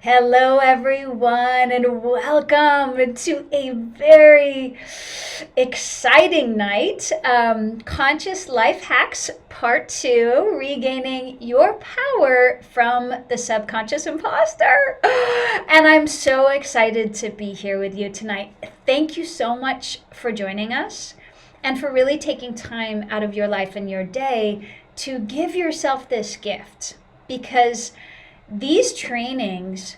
Hello, everyone, and welcome to a very exciting night. Conscious Life Hacks Part 2, Regaining Your Power from the Subconscious Imposter. And I'm so excited to be here with you tonight. Thank you so much for joining us and for really taking time out of your life and your day to give yourself this gift, because these trainings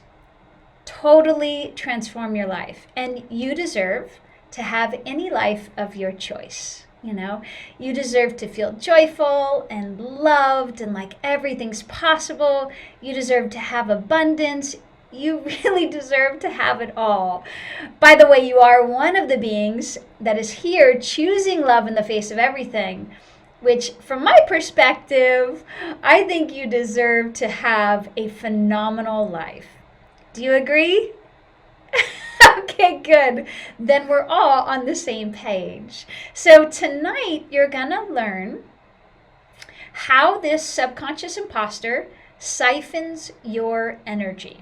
totally transform your life, and you deserve to have any life of your choice. You deserve to feel joyful and loved and like everything's possible. You deserve to have abundance. You really deserve to have it all. By the way, you are one of the beings that is here choosing love in the face of everything, which, from my perspective, I think you deserve to have a phenomenal life. Do you agree? Okay, good. Then we're all on the same page. So tonight you're going to learn how this subconscious imposter siphons your energy.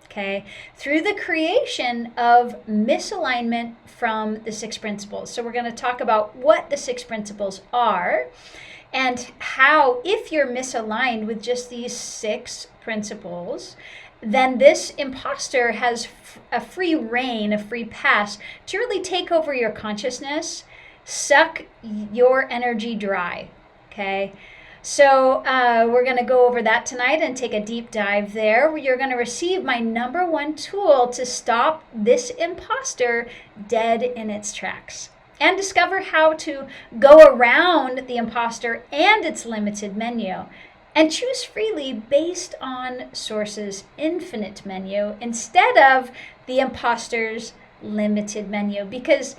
Okay, through the creation of misalignment from the 6 principles. So we're going to talk about what the 6 principles are and how, if you're misaligned with just these 6 principles, then this imposter has a free reign, a free pass to really take over your consciousness, suck your energy dry. Okay. So we're going to go over that tonight and take a deep dive there, where you're going to receive my #1 tool to stop this imposter dead in its tracks, and discover how to go around the imposter and its limited menu and choose freely based on Source's infinite menu instead of the imposter's limited menu. Because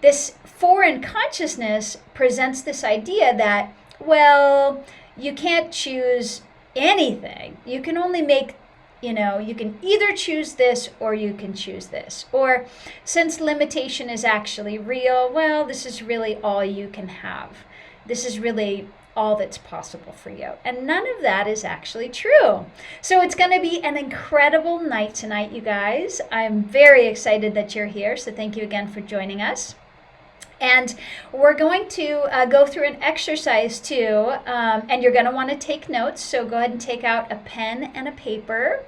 this foreign consciousness presents this idea that, well, you can't choose anything. You can only make, you can either choose this or you can choose this. Or, since limitation is actually real, well, this is really all you can have. This is really all that's possible for you. And none of that is actually true. So it's going to be an incredible night tonight, you guys. I'm very excited that you're here. So thank you again for joining us. And we're going to go through an exercise too, and you're going to want to take notes. So go ahead and take out a pen and a paper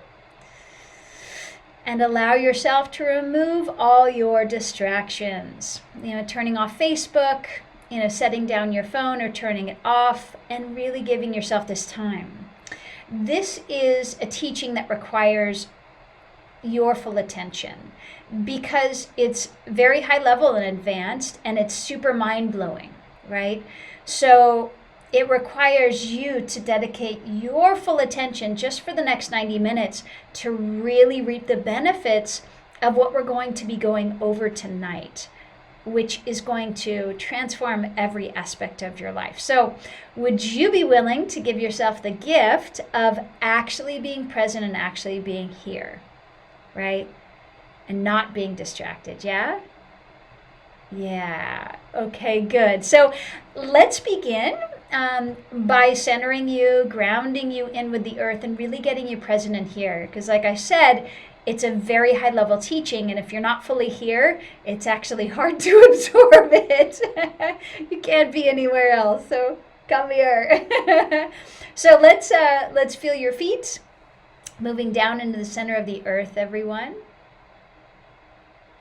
and allow yourself to remove all your distractions. Turning off Facebook, setting down your phone or turning it off, and really giving yourself this time. This is a teaching that requires your full attention, because it's very high level and advanced, and it's super mind-blowing, right? So it requires you to dedicate your full attention just for the next 90 minutes to really reap the benefits of what we're going to be going over tonight, which is going to transform every aspect of your life. So would you be willing to give yourself the gift of actually being present and actually being here, right? And not being distracted, yeah? Yeah, okay, good. So let's begin by centering you, grounding you in with the earth, and really getting you present in here. Because like I said, it's a very high level teaching, and if you're not fully here, it's actually hard to absorb it. You can't be anywhere else, so come here. So let's feel your feet moving down into the center of the earth, everyone.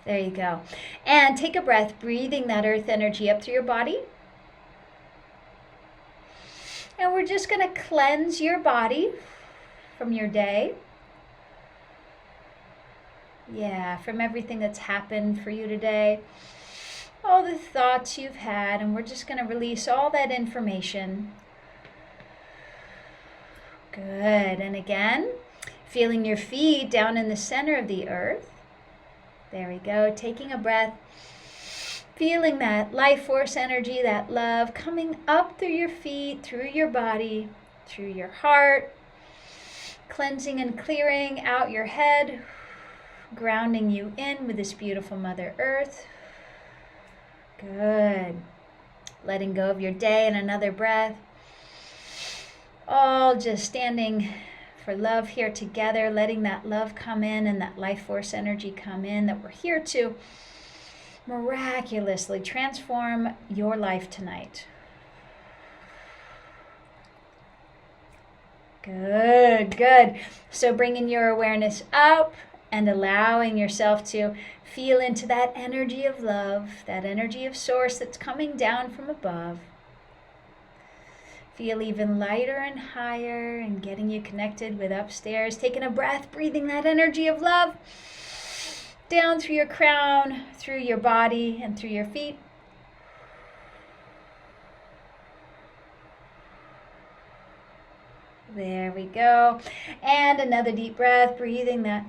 There you go. And take a breath, breathing that earth energy up through your body. And we're just going to cleanse your body from your day. Yeah, from everything that's happened for you today. All the thoughts you've had, and we're just going to release all that information. Good. And again, feeling your feet down in the center of the earth. There we go. Taking a breath. Feeling that life force energy, that love coming up through your feet, through your body, through your heart. Cleansing and clearing out your head. Grounding you in with this beautiful Mother Earth. Good. Letting go of your day, and another breath. All just standing for love here together, letting that love come in and that life force energy come in, that we're here to miraculously transform your life tonight. Good, good. So bringing your awareness up and allowing yourself to feel into that energy of love, that energy of source that's coming down from above. Feel even lighter and higher and getting you connected with upstairs. Taking a breath, breathing that energy of love down through your crown, through your body, and through your feet. There we go. And another deep breath, breathing that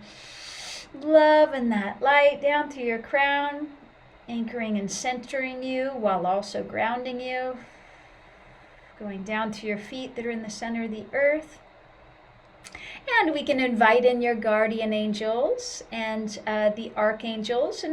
love and that light down through your crown, anchoring and centering you while also grounding you. Going down to your feet that are in the center of the earth. And we can invite in your guardian angels and the archangels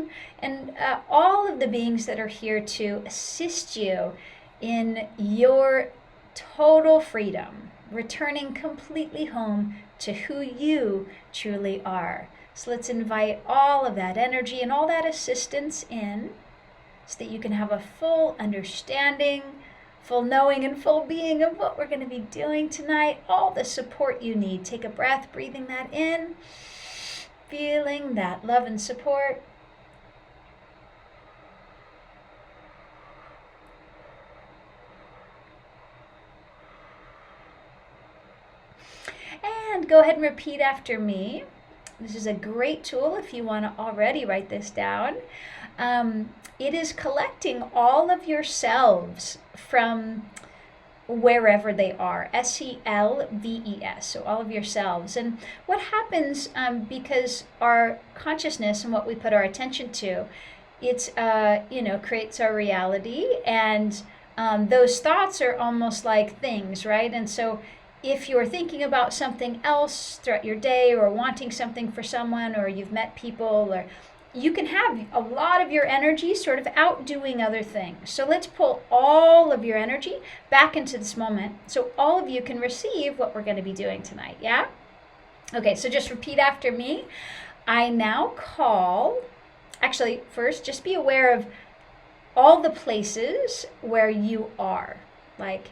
and all of the beings that are here to assist you in your total freedom, returning completely home to who you truly are. So let's invite all of that energy and all that assistance in so that you can have a full understanding, full knowing and full being of what we're going to be doing tonight. All the support you need. Take a breath, breathing that in, feeling that love and support. And go ahead and repeat after me. This is a great tool if you want to already write this down. It is collecting all of your selves from wherever they are, selves, so all of your selves. And what happens because our consciousness and what we put our attention to, it's creates our reality, and those thoughts are almost like things, right? And so if you're thinking about something else throughout your day, or wanting something for someone, or you've met people, or you can have a lot of your energy sort of out doing other things. So let's pull all of your energy back into this moment so all of you can receive what we're going to be doing tonight, yeah? Okay, so just repeat after me. I now call, actually, first, just be aware of all the places where you are. Like,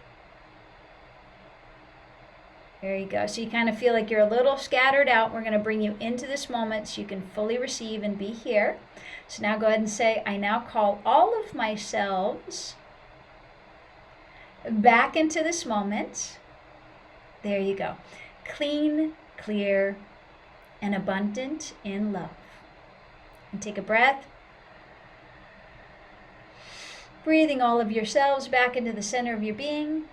there you go. So you kind of feel like you're a little scattered out. We're going to bring you into this moment so you can fully receive and be here. So now go ahead and say, I now call all of my selves back into this moment. There you go. Clean, clear, and abundant in love. And take a breath. Breathing all of yourselves back into the center of your being.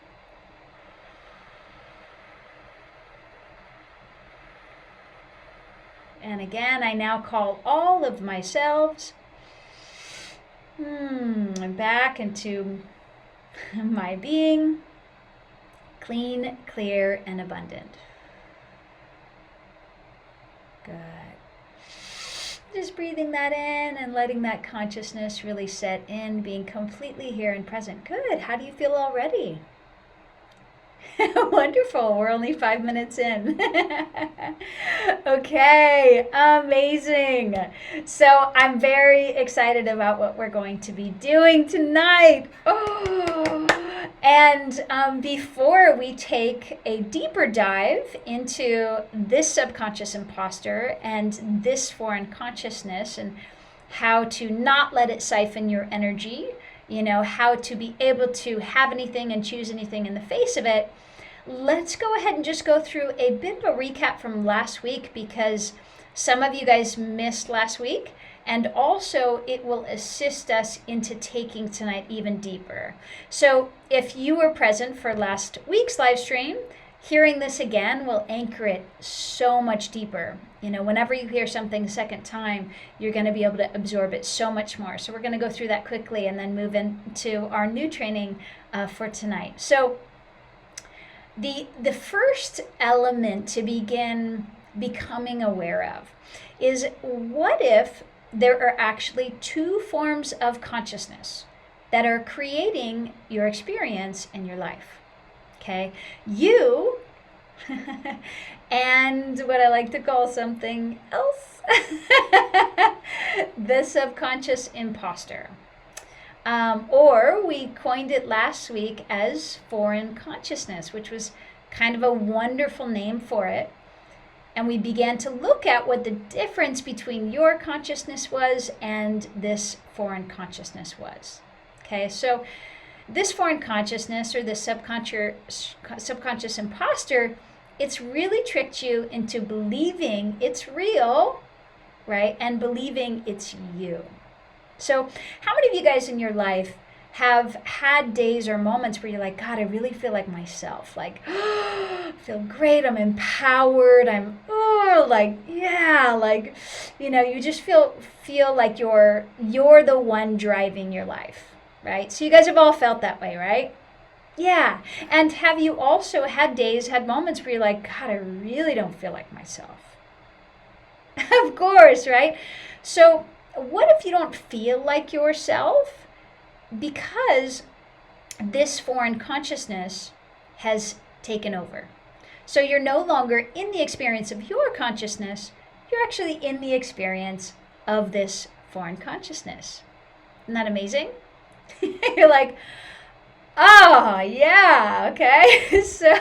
And again, I now call all of myselves back into my being, clean, clear, and abundant. Good. Just breathing that in and letting that consciousness really set in, being completely here and present. Good. How do you feel already? Wonderful. We're only 5 minutes in. Okay, amazing. So I'm very excited about what we're going to be doing tonight. Oh, and before we take a deeper dive into this subconscious imposter and this foreign consciousness and how to not let it siphon your energy, how to be able to have anything and choose anything in the face of it, let's go ahead and just go through a bit of a recap from last week, because some of you guys missed last week, and also it will assist us into taking tonight even deeper. So if you were present for last week's live stream, hearing this again will anchor it so much deeper. Whenever you hear something a second time, you're going to be able to absorb it so much more. So we're going to go through that quickly and then move into our new training for tonight. So the first element to begin becoming aware of is, what if there are actually two forms of consciousness that are creating your experience in your life? Okay, you and what I like to call something else, the subconscious imposter. Or we coined it last week as foreign consciousness, which was kind of a wonderful name for it. And we began to look at what the difference between your consciousness was and this foreign consciousness was. Okay, so this foreign consciousness, or the subconscious imposter, it's really tricked you into believing it's real, right? And believing it's you. So how many of you guys in your life have had days or moments where you're like, God, I really feel like myself. Like, I feel great. I'm empowered. I'm, you just feel like you're the one driving your life, right? So you guys have all felt that way, right? Yeah. And have you also had moments where you're like, God, I really don't feel like myself? Of course, right? So what if you don't feel like yourself? Because this foreign consciousness has taken over. So you're no longer in the experience of your consciousness, you're actually in the experience of this foreign consciousness. Isn't that amazing? You're like, oh, yeah, okay. So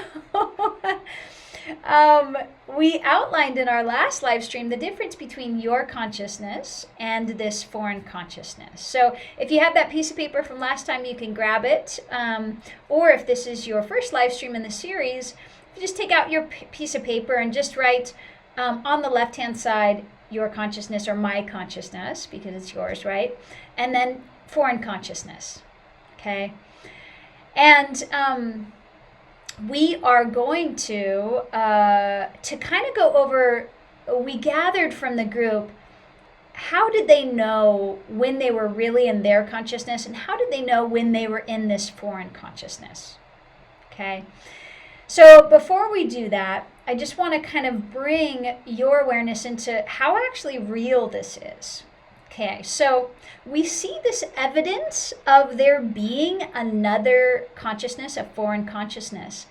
we outlined in our last live stream the difference between your consciousness and this foreign consciousness. So if you have that piece of paper from last time, you can grab it. Or if this is your first live stream in the series, you just take out your piece of paper and just write on the left-hand side, your consciousness, or my consciousness, because it's yours, right? And then foreign consciousness, okay? And we are going to kind of go over, we gathered from the group, how did they know when they were really in their consciousness, and how did they know when they were in this foreign consciousness? Okay, so before we do that, I just want to kind of bring your awareness into how actually real this is. Okay, so we see this evidence of there being another consciousness, a foreign consciousness,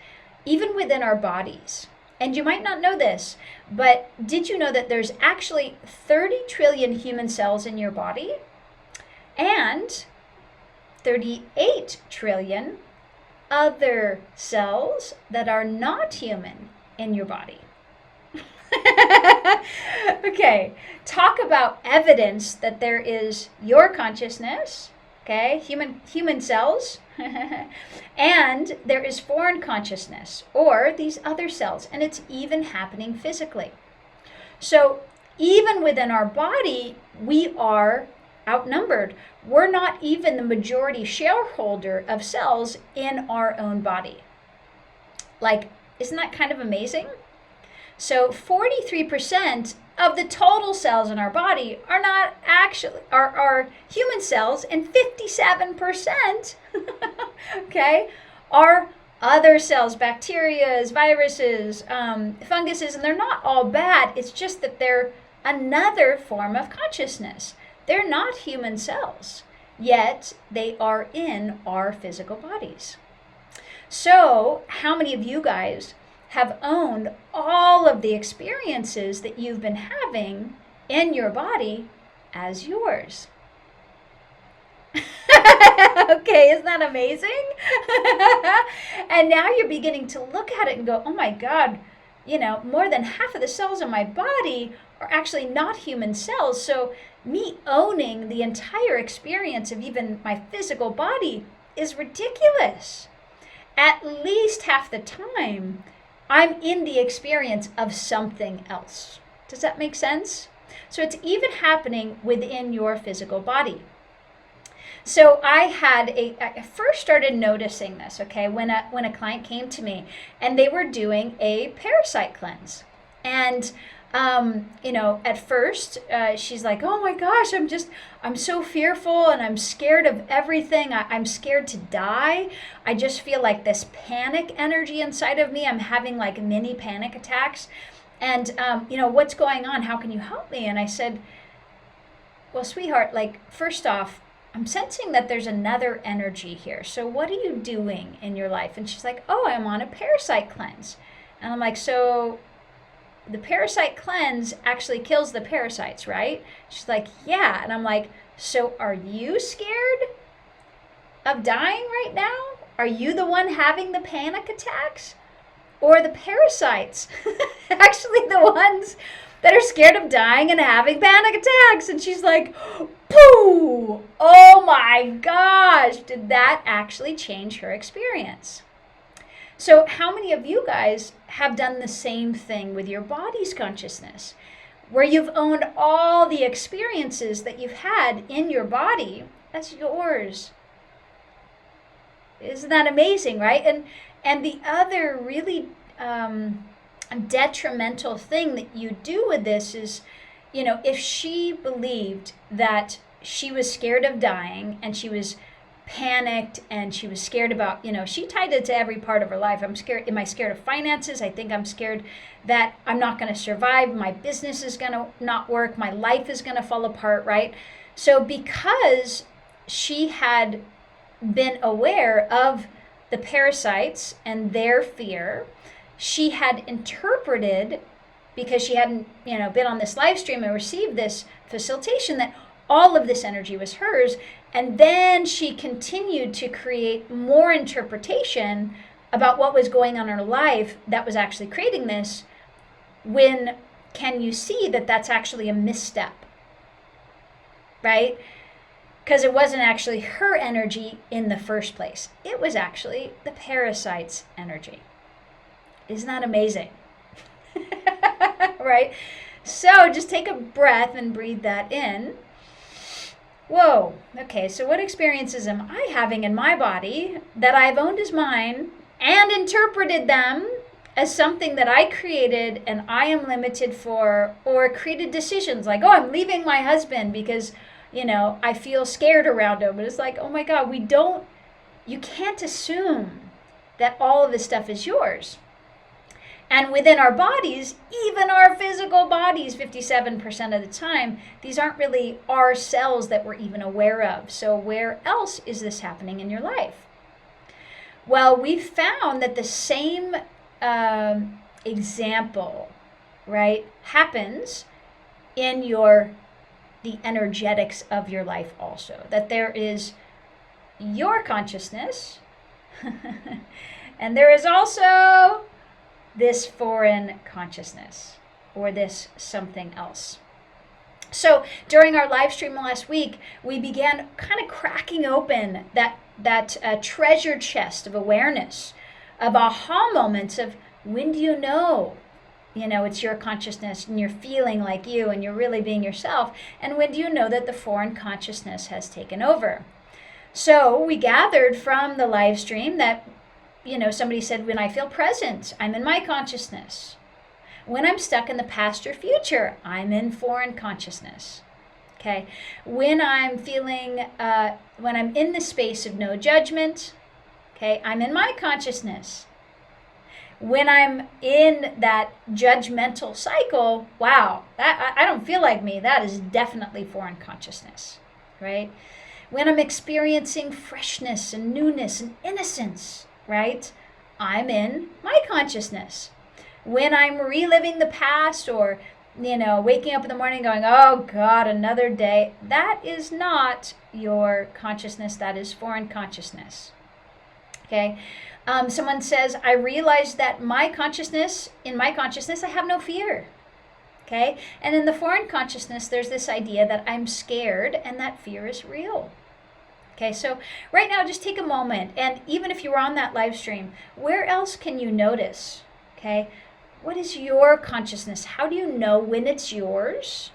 even within our bodies. And you might not know this, but did you know that there's actually 30 trillion human cells in your body and 38 trillion other cells that are not human in your body? Okay, talk about evidence that there is your consciousness, okay, human cells, and there is foreign consciousness, or these other cells, and it's even happening physically. So even within our body, we are outnumbered. We're not even the majority shareholder of cells in our own body. Like, isn't that kind of amazing? So 43% of the total cells in our body are not actually are human cells, and 57% okay, are other cells, bacteria, viruses, funguses, and they're not all bad. It's just that they're another form of consciousness. They're not human cells, yet they are in our physical bodies. So how many of you guys have owned all of the experiences that you've been having in your body as yours? Okay, isn't that amazing? And now you're beginning to look at it and go, oh my God, more than half of the cells in my body are actually not human cells. So me owning the entire experience of even my physical body is ridiculous. At least half the time, I'm in the experience of something else. Does that make sense? So it's even happening within your physical body. So I first started noticing this, okay, when a client came to me and they were doing a parasite cleanse. And, at first she's like, oh my gosh, I'm so fearful and I'm scared of everything. I'm scared to die. I just feel like this panic energy inside of me. I'm having like mini panic attacks. And, what's going on? How can you help me? And I said, well, sweetheart, like, first off, I'm sensing that there's another energy here. So what are you doing in your life? And she's like, oh, I'm on a parasite cleanse. And I'm like, so the parasite cleanse actually kills the parasites, right? She's like, yeah. And I'm like, so are you scared of dying right now? Are you the one having the panic attacks? Or the parasites actually the ones that are scared of dying and having panic attacks? And she's like, pooh, oh my gosh, did that actually change her experience? So how many of you guys have done the same thing with your body's consciousness, where you've owned all the experiences that you've had in your body as yours? Isn't that amazing, right? And the other really detrimental thing that you do with this is, if she believed that she was scared of dying and she was panicked and she was scared about, she tied it to every part of her life. I'm scared. Am I scared of finances? I think I'm scared that I'm not going to survive. My business is going to not work. My life is going to fall apart, right? So because she had been aware of the parasites and their fear, she had interpreted, because she hadn't, been on this live stream and received this facilitation, that all of this energy was hers. And then she continued to create more interpretation about what was going on in her life that was actually creating this. When can you see that that's actually a misstep, right? Because it wasn't actually her energy in the first place. It was actually the parasite's energy. Isn't that amazing? Right? So just take a breath and breathe that in. Whoa, okay, so what experiences am I having in my body that I've owned as mine and interpreted them as something that I created and I am limited for, or created decisions like, oh, I'm leaving my husband because, I feel scared around him. But it's like, oh my God, you can't assume that all of this stuff is yours. And within our bodies, even our physical bodies, 57% of the time, these aren't really our cells that we're even aware of. So where else is this happening in your life? Well, we found that the same example, right, happens in the energetics of your life also. That there is your consciousness, and there is also this foreign consciousness, or this something else. So during our live stream last week, we began kind of cracking open that treasure chest of awareness, of aha moments of when do you know it's your consciousness and you're feeling like you and you're really being yourself, and when do you know that the foreign consciousness has taken over. So we gathered from the live stream that somebody said, when I feel present, I'm in my consciousness. When I'm stuck in the past or future, I'm in foreign consciousness. Okay. When I'm feeling, when I'm in the space of no judgment, okay, I'm in my consciousness. When I'm in that judgmental cycle, wow, I don't feel like me. That is definitely foreign consciousness, right? When I'm experiencing freshness and newness and innocence, right, I'm in my consciousness. When I'm reliving the past, or waking up in the morning going, oh God, another day, that is not your consciousness. That is foreign consciousness. Okay. Someone says, I realize that in my consciousness, I have no fear. Okay. And in the foreign consciousness, there's this idea that I'm scared and that fear is real. Okay, so right now, just take a moment, and even if you were on that live stream, where else can you notice? Okay, what is your consciousness? How do you know when it's yours?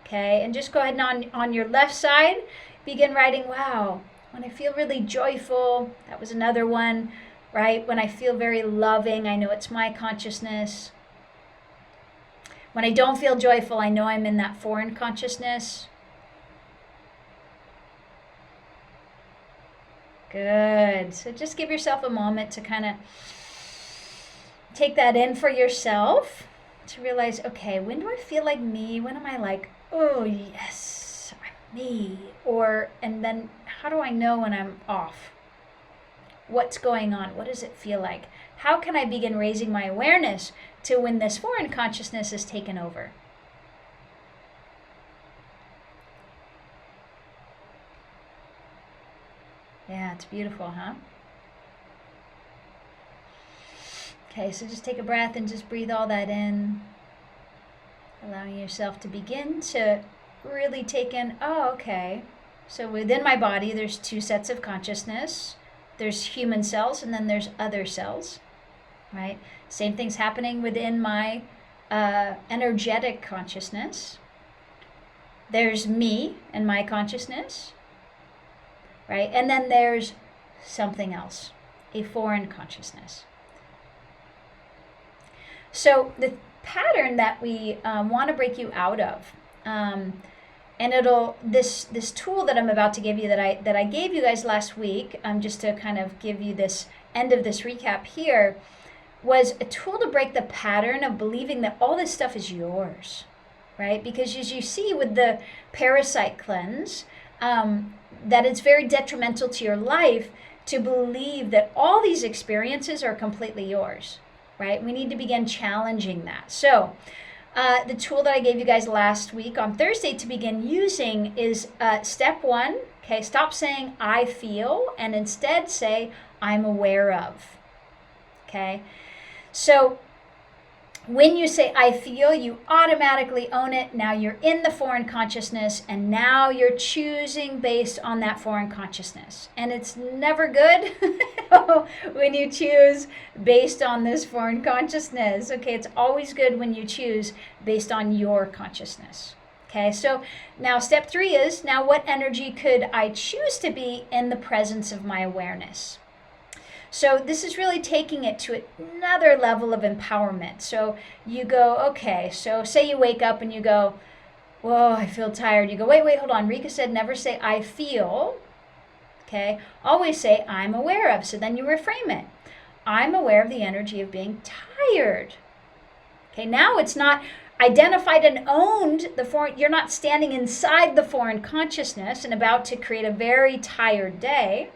Okay, and just go ahead and on your left side, begin writing, wow, when I feel really joyful, that was another one, right? When I feel very loving, I know it's my consciousness. When I don't feel joyful, I know I'm in that foreign consciousness. Good. So just give yourself a moment to kind of take that in for yourself, to realize, okay, when do I feel like me? When am I like, oh yes, I'm me? And then how do I know when I'm off? What's going on? What does it feel like? How can I begin raising my awareness to when this foreign consciousness is taken over? Yeah, it's beautiful, huh? Okay, so just take a breath and just breathe all that in. Allowing yourself to begin to really take in, oh, okay. So within my body, there's two sets of consciousness. There's human cells and then there's other cells, right? Same thing's happening within my energetic consciousness. There's me and my consciousness, right? And then there's something else, a foreign consciousness. So the pattern that we want to break you out of, and this tool that I'm about to give you that I gave you guys last week, just to kind of give you this end of this recap here, was a tool to break the pattern of believing that all this stuff is yours, right? Because as you see with the parasite cleanse, that it's very detrimental to your life to believe that all these experiences are completely yours, right? We need to begin challenging that. So the tool that I gave you guys last week on Thursday to begin using is step 1. Okay, stop saying I feel and instead say I'm aware of. Okay, so when you say I feel, you automatically own it. Now you're in the foreign consciousness and now you're choosing based on that foreign consciousness. And it's never good when you choose based on this foreign consciousness. Okay, it's always good when you choose based on your consciousness. Okay, so now step 3 is, now what energy could I choose to be in the presence of my awareness? So this is really taking it to another level of empowerment. So you go, okay, so say you wake up and you go, whoa, I feel tired. You go, wait, hold on. Rikka said never say I feel. Okay, always say I'm aware of. So then you reframe it. I'm aware of the energy of being tired. Okay, now it's not identified and owned the foreign, you're not standing inside the foreign consciousness and about to create a very tired day.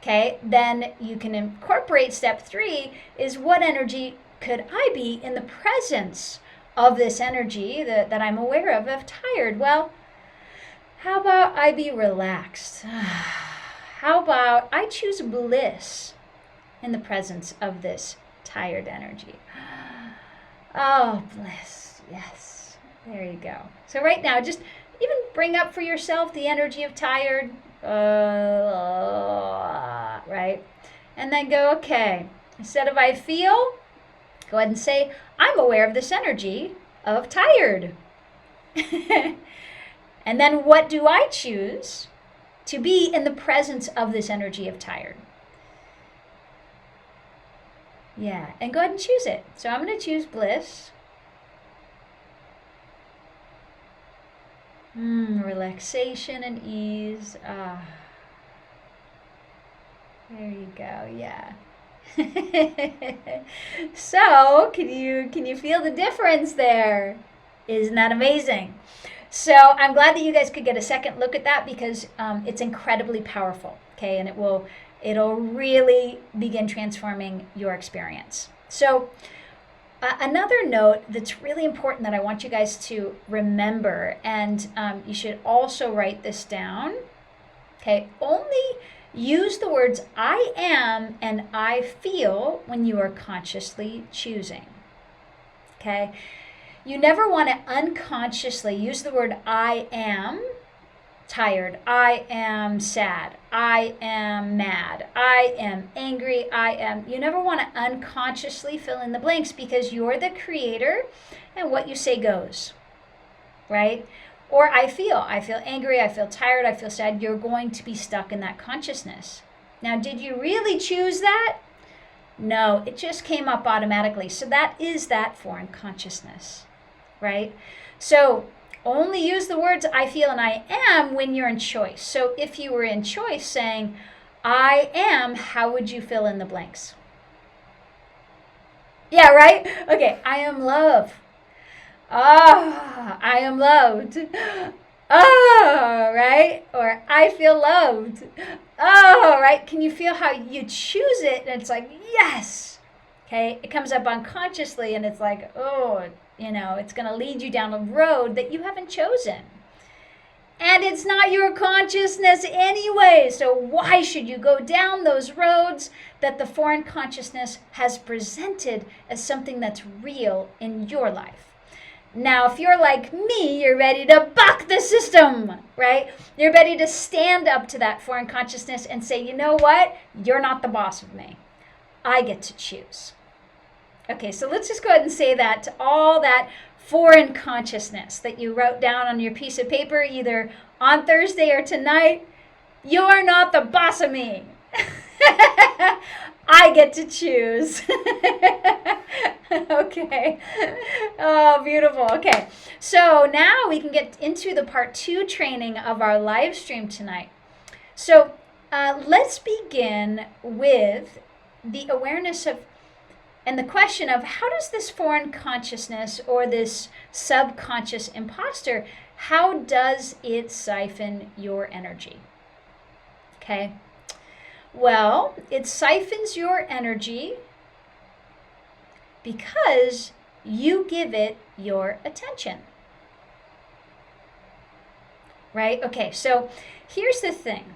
Okay, then you can incorporate step 3 is what energy could I be in the presence of this energy that I'm aware of tired? Well, how about I be relaxed? How about I choose bliss in the presence of this tired energy? Oh, bliss. Yes. There you go. So right now, just even bring up for yourself the energy of tired. Right? And then go, okay, instead of I feel, go ahead and say, I'm aware of this energy of tired. And then what do I choose to be in the presence of this energy of tired? Yeah, and go ahead and choose it. So I'm going to choose bliss. Relaxation and ease. There you go. Yeah. So can you feel the difference there? Isn't that amazing? So I'm glad that you guys could get a second look at that because it's incredibly powerful. Okay, and it'll really begin transforming your experience. So another note that's really important that I want you guys to remember, and you should also write this down. Okay, only use the words I am and I feel when you are consciously choosing. Okay, you never want to unconsciously use the word I am tired, I am sad, I am mad, I am angry, you never want to unconsciously fill in the blanks because you're the creator and what you say goes, right? Or I feel angry, I feel tired, I feel sad. You're going to be stuck in that consciousness. Now, did you really choose that? No, it just came up automatically. So that is that foreign consciousness, right? So only use the words I feel and I am when you're in choice. So if you were in choice saying, I am, how would you fill in the blanks? Yeah, right? Okay, I am love. Ah, I am loved. Oh, right? Or I feel loved. Oh, right? Can you feel how you choose it and it's like, yes, Okay, it comes up unconsciously and it's like, oh, it's going to lead you down a road that you haven't chosen. And it's not your consciousness anyway. So why should you go down those roads that the foreign consciousness has presented as something that's real in your life? Now, if you're like me, you're ready to buck the system, right? You're ready to stand up to that foreign consciousness and say, you know what? You're not the boss of me. I get to choose. Okay, so let's just go ahead and say that to all that foreign consciousness that you wrote down on your piece of paper, either on Thursday or tonight. You're not the boss of me. I get to choose. Okay. Oh, beautiful. Okay. So now we can get into the part 2 training of our live stream tonight. So let's begin with the awareness of and the question of how does this foreign consciousness or this subconscious imposter, how does it siphon your energy? Okay. Well, it siphons your energy because you give it your attention. Right? Okay, so here's the thing.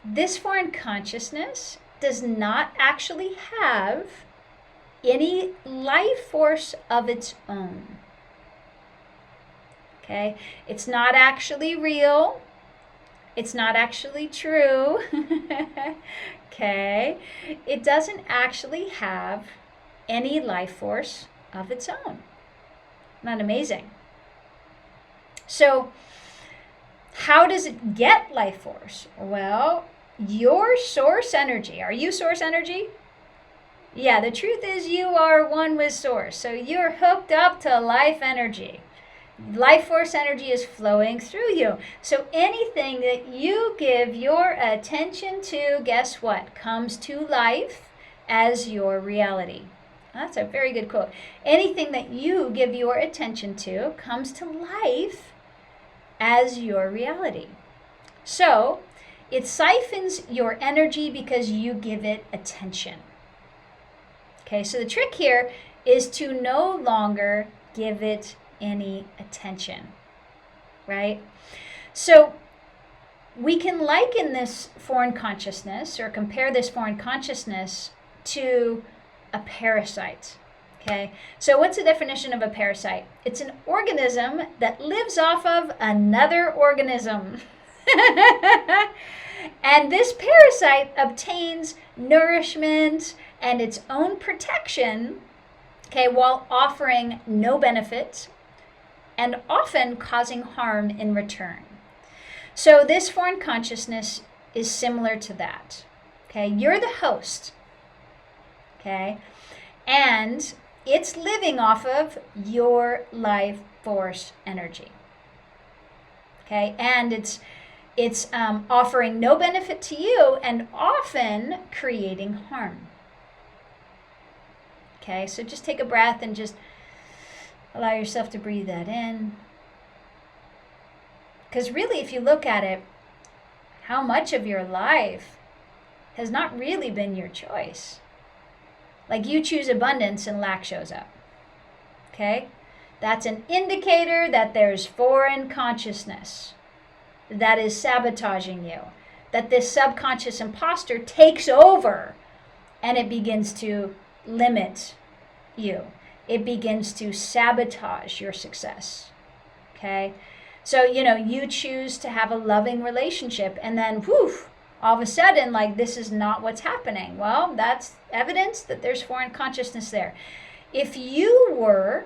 This foreign consciousness does not actually have any life force of its own. Okay? It's not actually real. It's not actually true. Okay? It doesn't actually have any life force of its own. Not amazing? So, how does it get life force? Well, your source energy. Are you source energy? Yeah, the truth is you are one with source. So you're hooked up to life energy. Life force energy is flowing through you. So anything that you give your attention to, guess what? Comes to life as your reality. That's a very good quote. Anything that you give your attention to comes to life as your reality. So it siphons your energy because you give it attention. Okay, so the trick here is to no longer give it any attention, right? So we can liken this foreign consciousness or compare this foreign consciousness to a parasite. Okay, so what's the definition of a parasite? It's an organism that lives off of another organism. And this parasite obtains nourishment and its own protection, okay, while offering no benefit and often causing harm in return. So this foreign consciousness is similar to that. Okay, you're the host. Okay, and it's living off of your life force energy. Okay, and it's offering no benefit to you and often creating harm. Okay, so just take a breath and just allow yourself to breathe that in. Because really, if you look at it, how much of your life has not really been your choice? Like you choose abundance and lack shows up. Okay? That's an indicator that there's foreign consciousness that is sabotaging you, that this subconscious imposter takes over and it begins to limit you. It begins to sabotage your success. Okay? So, you choose to have a loving relationship and then, whoof, all of a sudden, like, this is not what's happening. Well, that's evidence that there's foreign consciousness there. If you were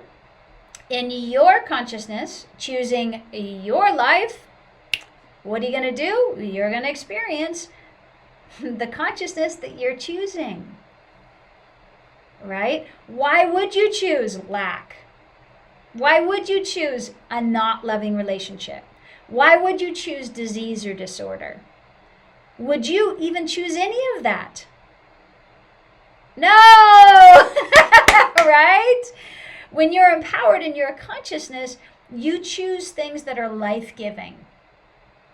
in your consciousness choosing your life, what are you going to do? You're going to experience the consciousness that you're choosing. Right? Why would you choose lack? Why would you choose a not loving relationship? Why would you choose disease or disorder? Would you even choose any of that? No! Right? When you're empowered in your consciousness, you choose things that are life-giving,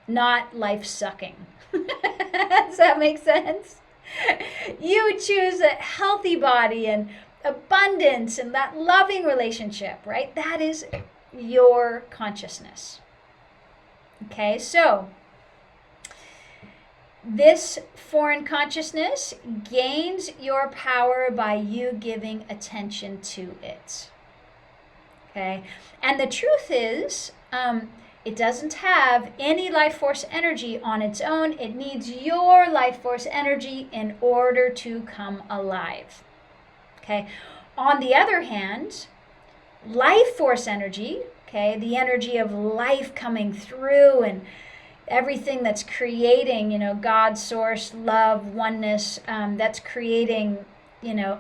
not life-sucking. Does that make sense? You choose a healthy body and abundance and that loving relationship, right? That is your consciousness. Okay, so this foreign consciousness gains your power by you giving attention to it. Okay, and the truth is, it doesn't have any life force energy on its own. It needs your life force energy in order to come alive. Okay, on the other hand, life force energy, okay, the energy of life coming through and everything that's creating, God, source, love, oneness, that's creating,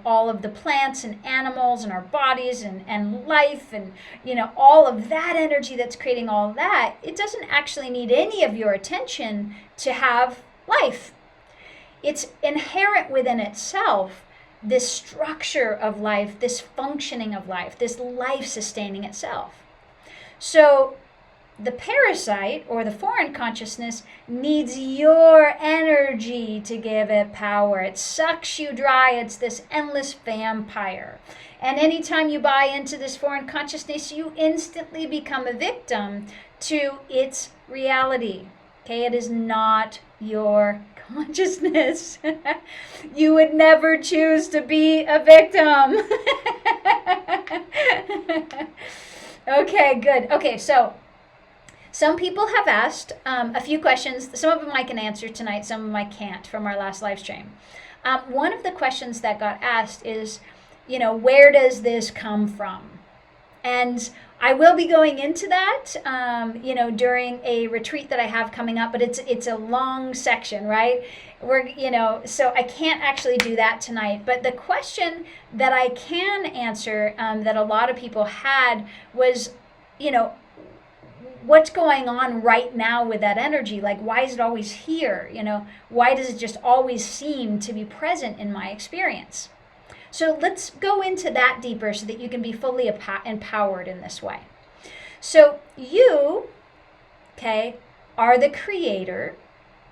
all of the plants and animals and our bodies and life and, all of that energy that's creating all of that, it doesn't actually need any of your attention to have life. It's inherent within itself, this structure of life, this functioning of life, this life sustaining itself. So the parasite or the foreign consciousness needs your energy to give it power. It sucks you dry. It's this endless vampire. And anytime you buy into this foreign consciousness, you instantly become a victim to its reality. Okay, it is not your consciousness. You would never choose to be a victim. Okay, good. Okay, so some people have asked a few questions. Some of them I can answer tonight, some of them I can't from our last live stream. One of the questions that got asked is, where does this come from? And I will be going into that, during a retreat that I have coming up, but it's a long section, right? So I can't actually do that tonight. But the question that I can answer that a lot of people had was, what's going on right now with that energy? Like, why is it always here? Why does it just always seem to be present in my experience? So let's go into that deeper so that you can be fully empowered in this way. So you, are the creator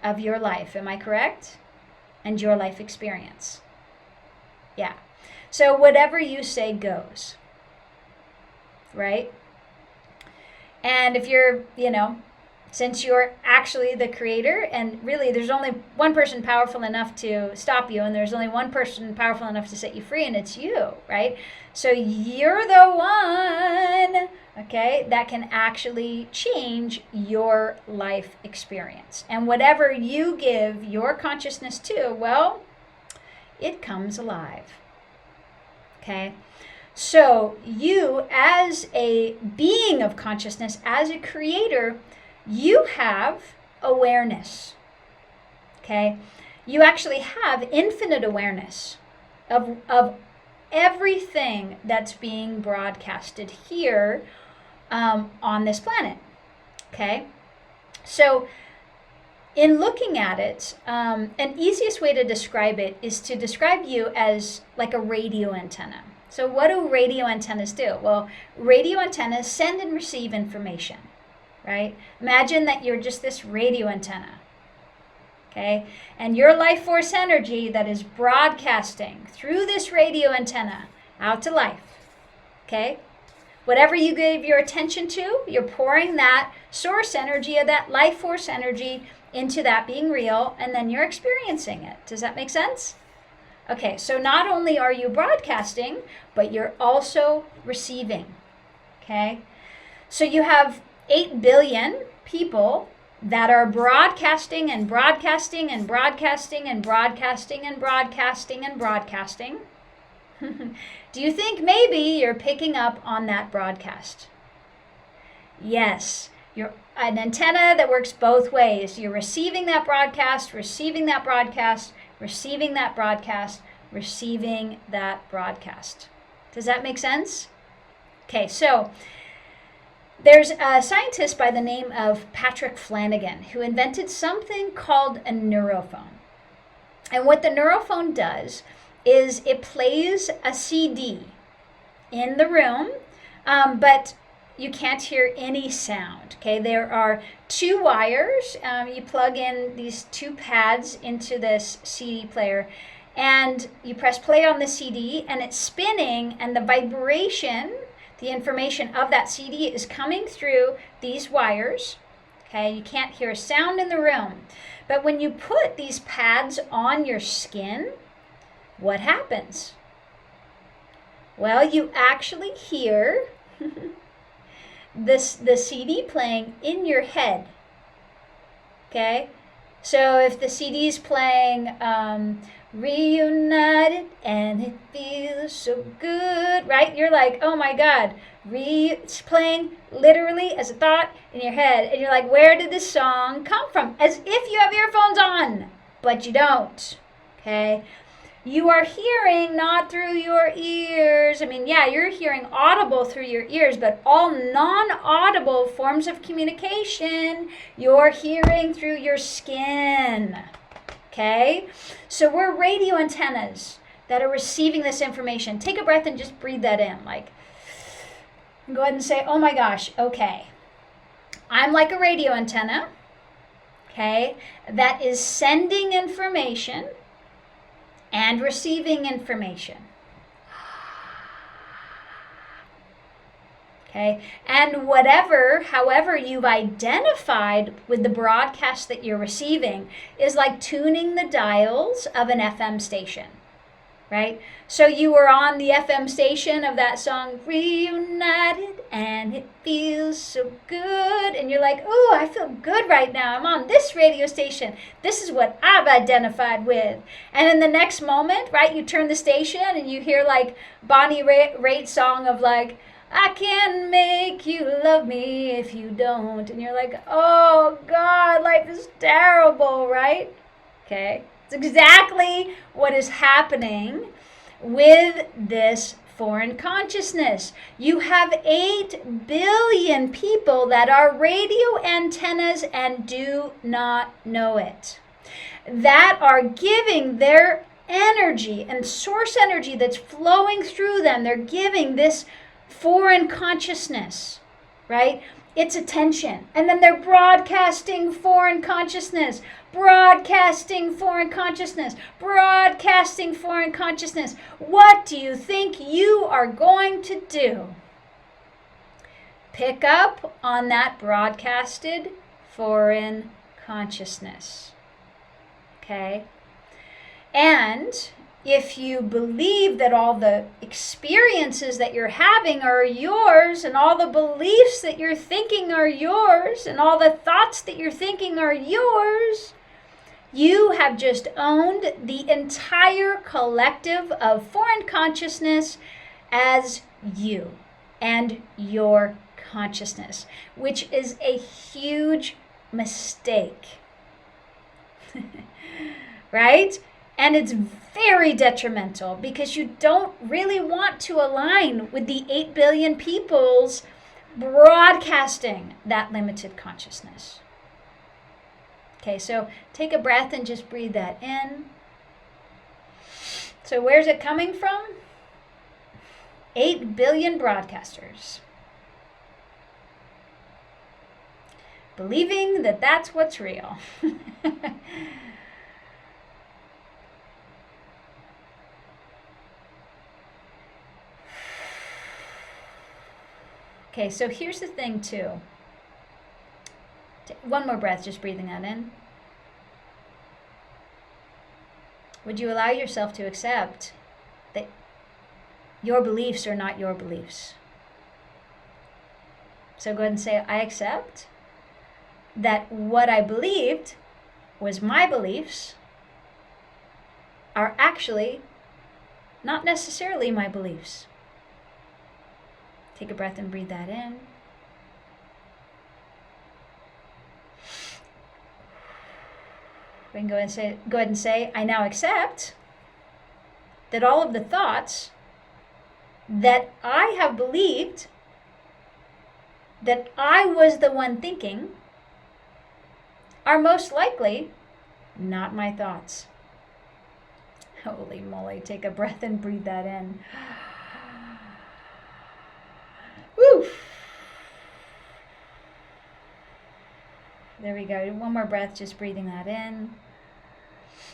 of your life. Am I correct? And your life experience. Yeah. So whatever you say goes. Right? And if you're, since you're actually the creator, and really there's only one person powerful enough to stop you, and there's only one person powerful enough to set you free, and it's you, right? So you're the one, that can actually change your life experience. And whatever you give your consciousness to, well, it comes alive. Okay? So you, as a being of consciousness, as a creator, you have awareness. Okay? You actually have infinite awareness of everything that's being broadcasted here on this planet. Okay? So in looking at it, an easiest way to describe it is to describe you as like a radio antenna. So what do radio antennas do? Well, radio antennas send and receive information, right? Imagine that you're just this radio antenna, and your life force energy that is broadcasting through this radio antenna out to life, Whatever you give your attention to, you're pouring that source energy of that life force energy into that being real, and then you're experiencing it. Does that make sense? Okay, so not only are you broadcasting, but you're also receiving, So you have 8 billion people that are broadcasting and broadcasting and broadcasting and broadcasting and broadcasting and broadcasting. Do you think maybe you're picking up on that broadcast? Yes, you're an antenna that works both ways. You're receiving that broadcast, receiving that broadcast, receiving that broadcast, receiving that broadcast. Does that make sense? Okay, so there's a scientist by the name of Patrick Flanagan who invented something called a neurophone. And what the neurophone does is it plays a CD in the room, but you can't hear any sound. Okay, there are two wires. You plug in these two pads into this CD player, and you press play on the CD, and it's spinning, and the vibration, the information of that CD is coming through these wires. Okay, you can't hear a sound in the room. But when you put these pads on your skin, what happens? Well, you actually hear the CD playing in your head. Okay? So if the CD is playing Reunited and it feels so good, right? You're like, oh my God. It's playing literally as a thought in your head. And you're like, where did this song come from? As if you have earphones on, but you don't. Okay? You are hearing not through your ears. I mean, yeah, you're hearing audible through your ears, but all non-audible forms of communication, you're hearing through your skin. Okay? So we're radio antennas that are receiving this information. Take a breath and just breathe that in. Like, go ahead and say, oh my gosh, okay. I'm like a radio antenna, okay, that is sending information and receiving information. Okay, and however you've identified with the broadcast that you're receiving is like tuning the dials of an FM station, right? So you were on the FM station of that song, Reunited, and it feels so good. And you're like, oh, I feel good right now. I'm on this radio station. This is what I've identified with. And in the next moment, right, you turn the station and you hear like Bonnie Raitt's song of like, I can make you love me if you don't. And you're like, oh God, life is terrible, right? Okay. It's exactly what is happening with this foreign consciousness. You have 8 billion people that are radio antennas and do not know it, that are giving their energy and source energy that's flowing through them. They're giving this foreign consciousness, right? Its attention. And then they're broadcasting foreign consciousness, broadcasting foreign consciousness, broadcasting foreign consciousness. What do you think you are going to do? Pick up on that broadcasted foreign consciousness. Okay? And if you believe that all the experiences that you're having are yours, and all the beliefs that you're thinking are yours, and all the thoughts that you're thinking are yours, you have just owned the entire collective of foreign consciousness as you and your consciousness, which is a huge mistake. Right? And it's very detrimental because you don't really want to align with the 8 billion people's broadcasting that limited consciousness. Okay, so take a breath and just breathe that in. So where's it coming from? 8 billion broadcasters. Believing that that's what's real. Okay, so here's the thing too. One more breath, just breathing that in. Would you allow yourself to accept that your beliefs are not your beliefs? So go ahead and say, I accept that what I believed was my beliefs are actually not necessarily my beliefs. Take a breath and breathe that in. We can go ahead and say, I now accept that all of the thoughts that I have believed that I was the one thinking are most likely not my thoughts. Holy moly, take a breath and breathe that in. Woo! There we go. One more breath, just breathing that in.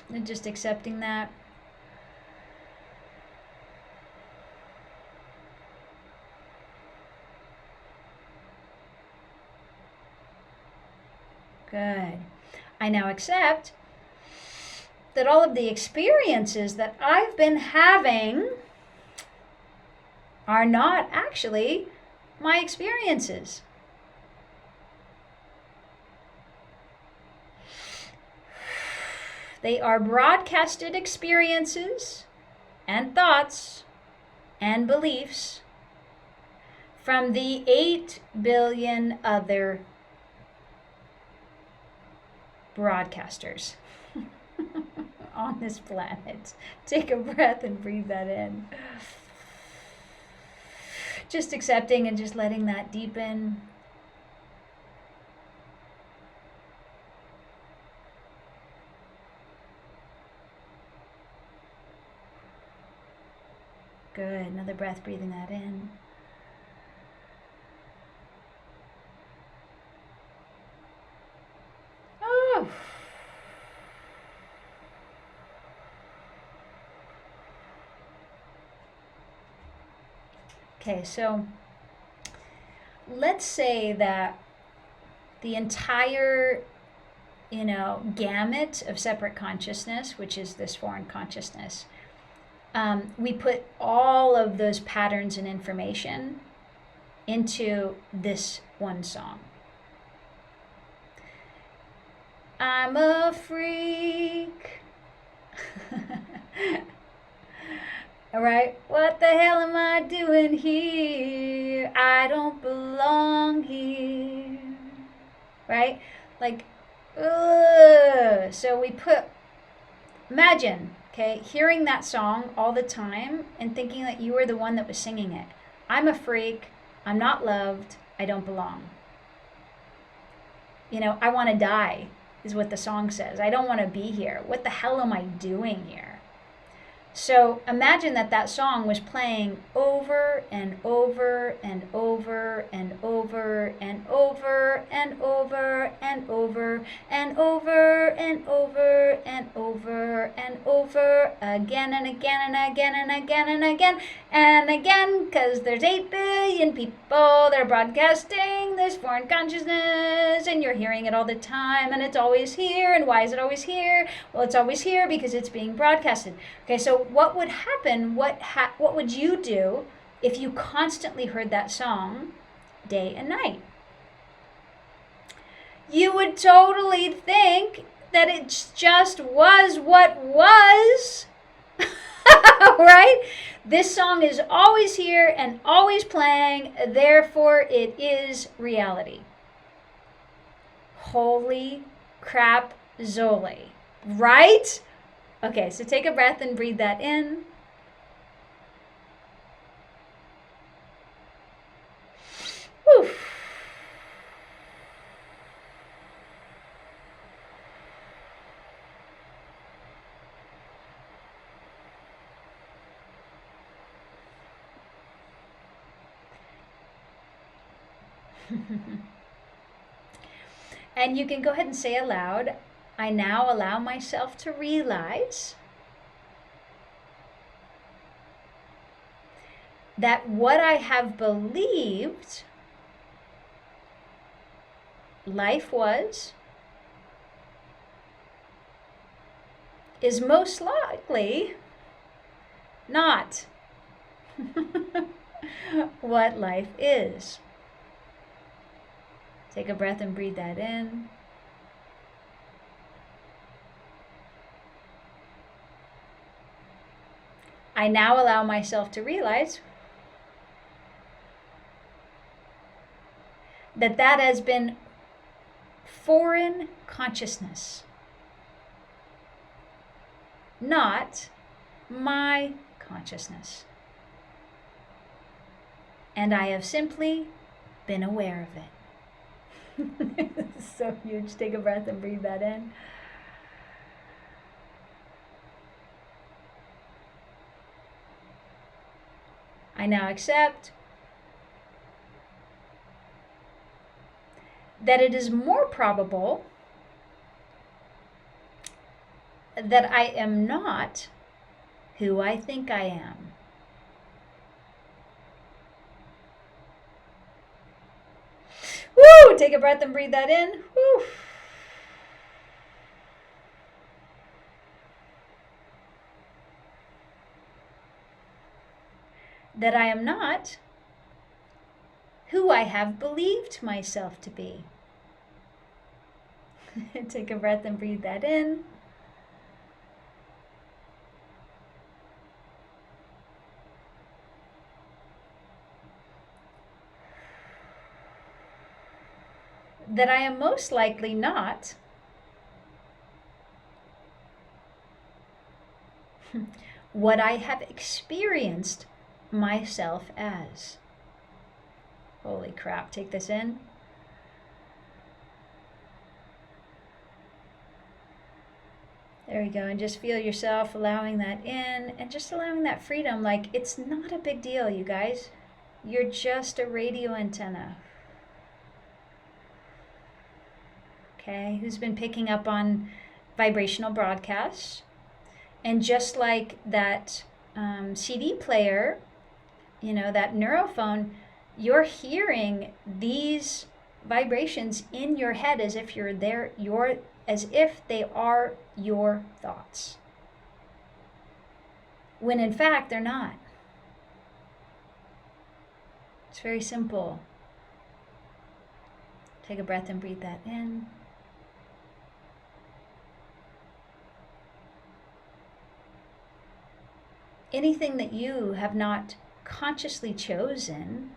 And just accepting that. Good. I now accept that all of the experiences that I've been having are not actually my experiences. They are broadcasted experiences and thoughts and beliefs from the 8 billion other broadcasters on this planet. Take a breath and breathe that in. Just accepting and just letting that deepen. Good. Another breath, breathing that in. Oh. Okay, so let's say that the entire, gamut of separate consciousness, which is this foreign consciousness, we put all of those patterns and information into this one song. I'm a freak. All right, what the hell am I doing here? I don't belong here. Right? Like, ugh. So we imagine, okay, hearing that song all the time and thinking that you were the one that was singing it. I'm a freak. I'm not loved. I don't belong. I want to die, is what the song says. I don't want to be here. What the hell am I doing here? So imagine that song was playing over and over and over and over and over and over and over and over and over and over and over again and again and again and again and again and again, because there's 8 billion people, they're broadcasting this foreign consciousness and you're hearing it all the time and it's always here. And why is it always here? Well, it's always here because it's being broadcasted. Okay, so what would happen? What would you do if you constantly heard that song day and night? You would totally think that it just was what was. Right? This song is always here and always playing, therefore it is reality. Holy crap, Zoli. Right? Okay, so take a breath and breathe that in. Whew. And you can go ahead and say aloud, I now allow myself to realize that what I have believed life was is most likely not what life is. Take a breath and breathe that in. I now allow myself to realize that has been foreign consciousness, not my consciousness. And I have simply been aware of it. This is so huge. Take a breath and breathe that in. I now accept that it is more probable that I am not who I think I am. Woo! Take a breath and breathe that in. Woo! That I am not who I have believed myself to be. Take a breath and breathe that in. That I am most likely not what I have experienced myself as. Holy crap, take this in. There we go, and just feel yourself allowing that in and just allowing that freedom. Like, it's not a big deal, you guys. You're just a radio antenna. Okay, who's been picking up on vibrational broadcasts? And just like that CD player, you know, that neurophone, you're hearing these vibrations in your head as if you're there, as if they are your thoughts. When in fact, they're not. It's very simple. Take a breath and breathe that in. Anything that you have not consciously chosen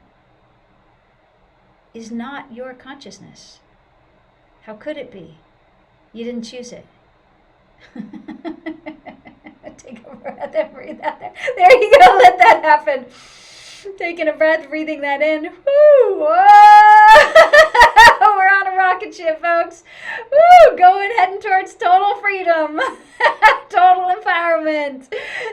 is not your consciousness. How could it be? You didn't choose it. Take a breath and breathe out there. There you go. Let that happen. Taking a breath, breathing that in. Woo! Whoa! We're on a rocket ship, folks. Woo! Going, heading towards total freedom, total empowerment,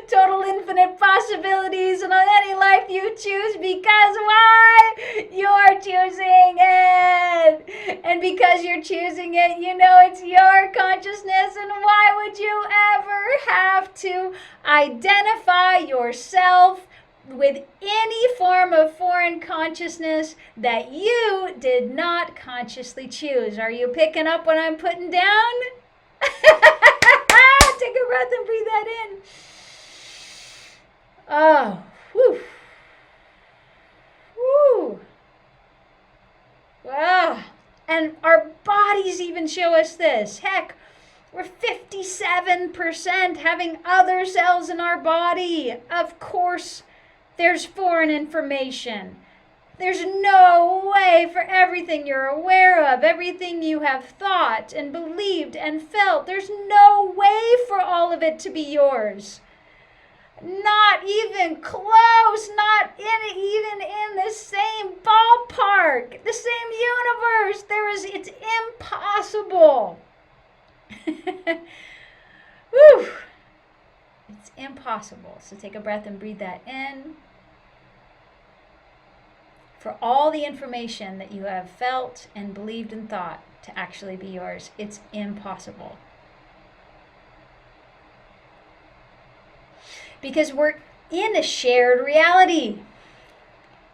total infinite possibilities in any life you choose. Because why? You're choosing it. And because you're choosing it, you know it's your consciousness. And why would you ever have to identify yourself with any form of foreign consciousness that you did not consciously choose? Are you picking up what I'm putting down? Take a breath and breathe that in. Oh, whew. Whew. Wow. And our bodies even show us this. Heck, we're 57% having other cells in our body. Of course, there's foreign information. There's no way for everything you're aware of, everything you have thought and believed and felt, there's no way for all of it to be yours. Not even close, not even in the same ballpark, the same universe. It's impossible. Whew. It's impossible. So take a breath and breathe that in. For all the information that you have felt and believed and thought to actually be yours, it's impossible. Because we're in a shared reality.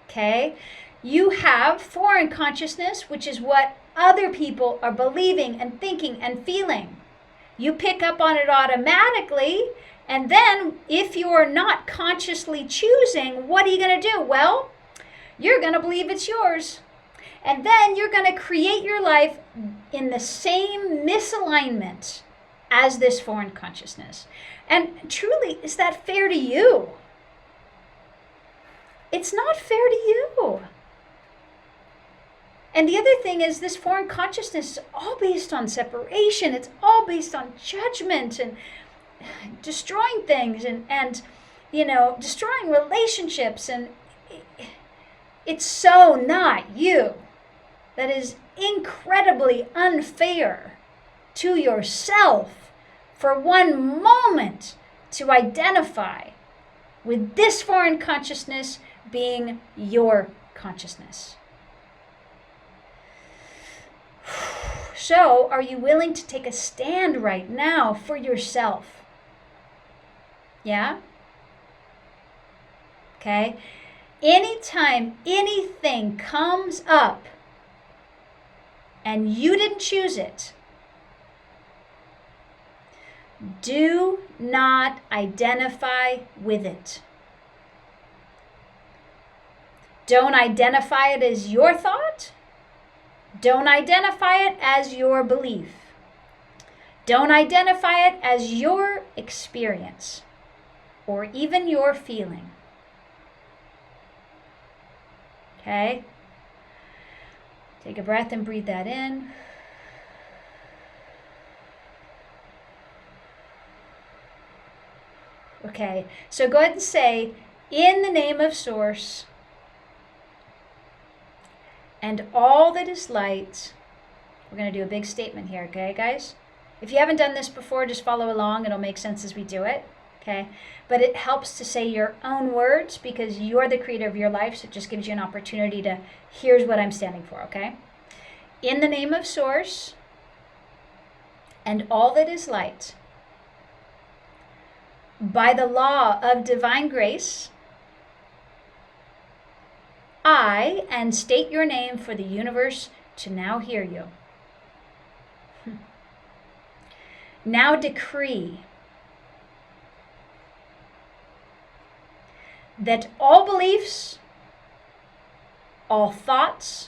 Okay? You have foreign consciousness, which is what other people are believing and thinking and feeling. You pick up on it automatically, and then if you're not consciously choosing, what are you going to do? Well, you're going to believe it's yours. And then you're going to create your life in the same misalignment as this foreign consciousness. And truly, is that fair to you? It's not fair to you. And the other thing is, this foreign consciousness is all based on separation. It's all based on judgment and destroying things and destroying relationships. And it's so not you. That is incredibly unfair to yourself for one moment to identify with this foreign consciousness being your consciousness. So, are you willing to take a stand right now for yourself? Yeah? Okay? Anytime anything comes up and you didn't choose it, do not identify with it. Don't identify it as your thought. Don't identify it as your belief. Don't identify it as your experience or even your feeling. Okay? Take a breath and breathe that in. Okay, so go ahead and say, in the name of Source and all that is light. We're going to do a big statement here, okay, guys? If you haven't done this before, just follow along. It'll make sense as we do it, okay? But it helps to say your own words because you're the creator of your life, so it just gives you an opportunity to, here's what I'm standing for, okay? In the name of Source and all that is light, by the law of divine grace, I, and state your name for the universe to now hear you. Now decree that all beliefs, all thoughts,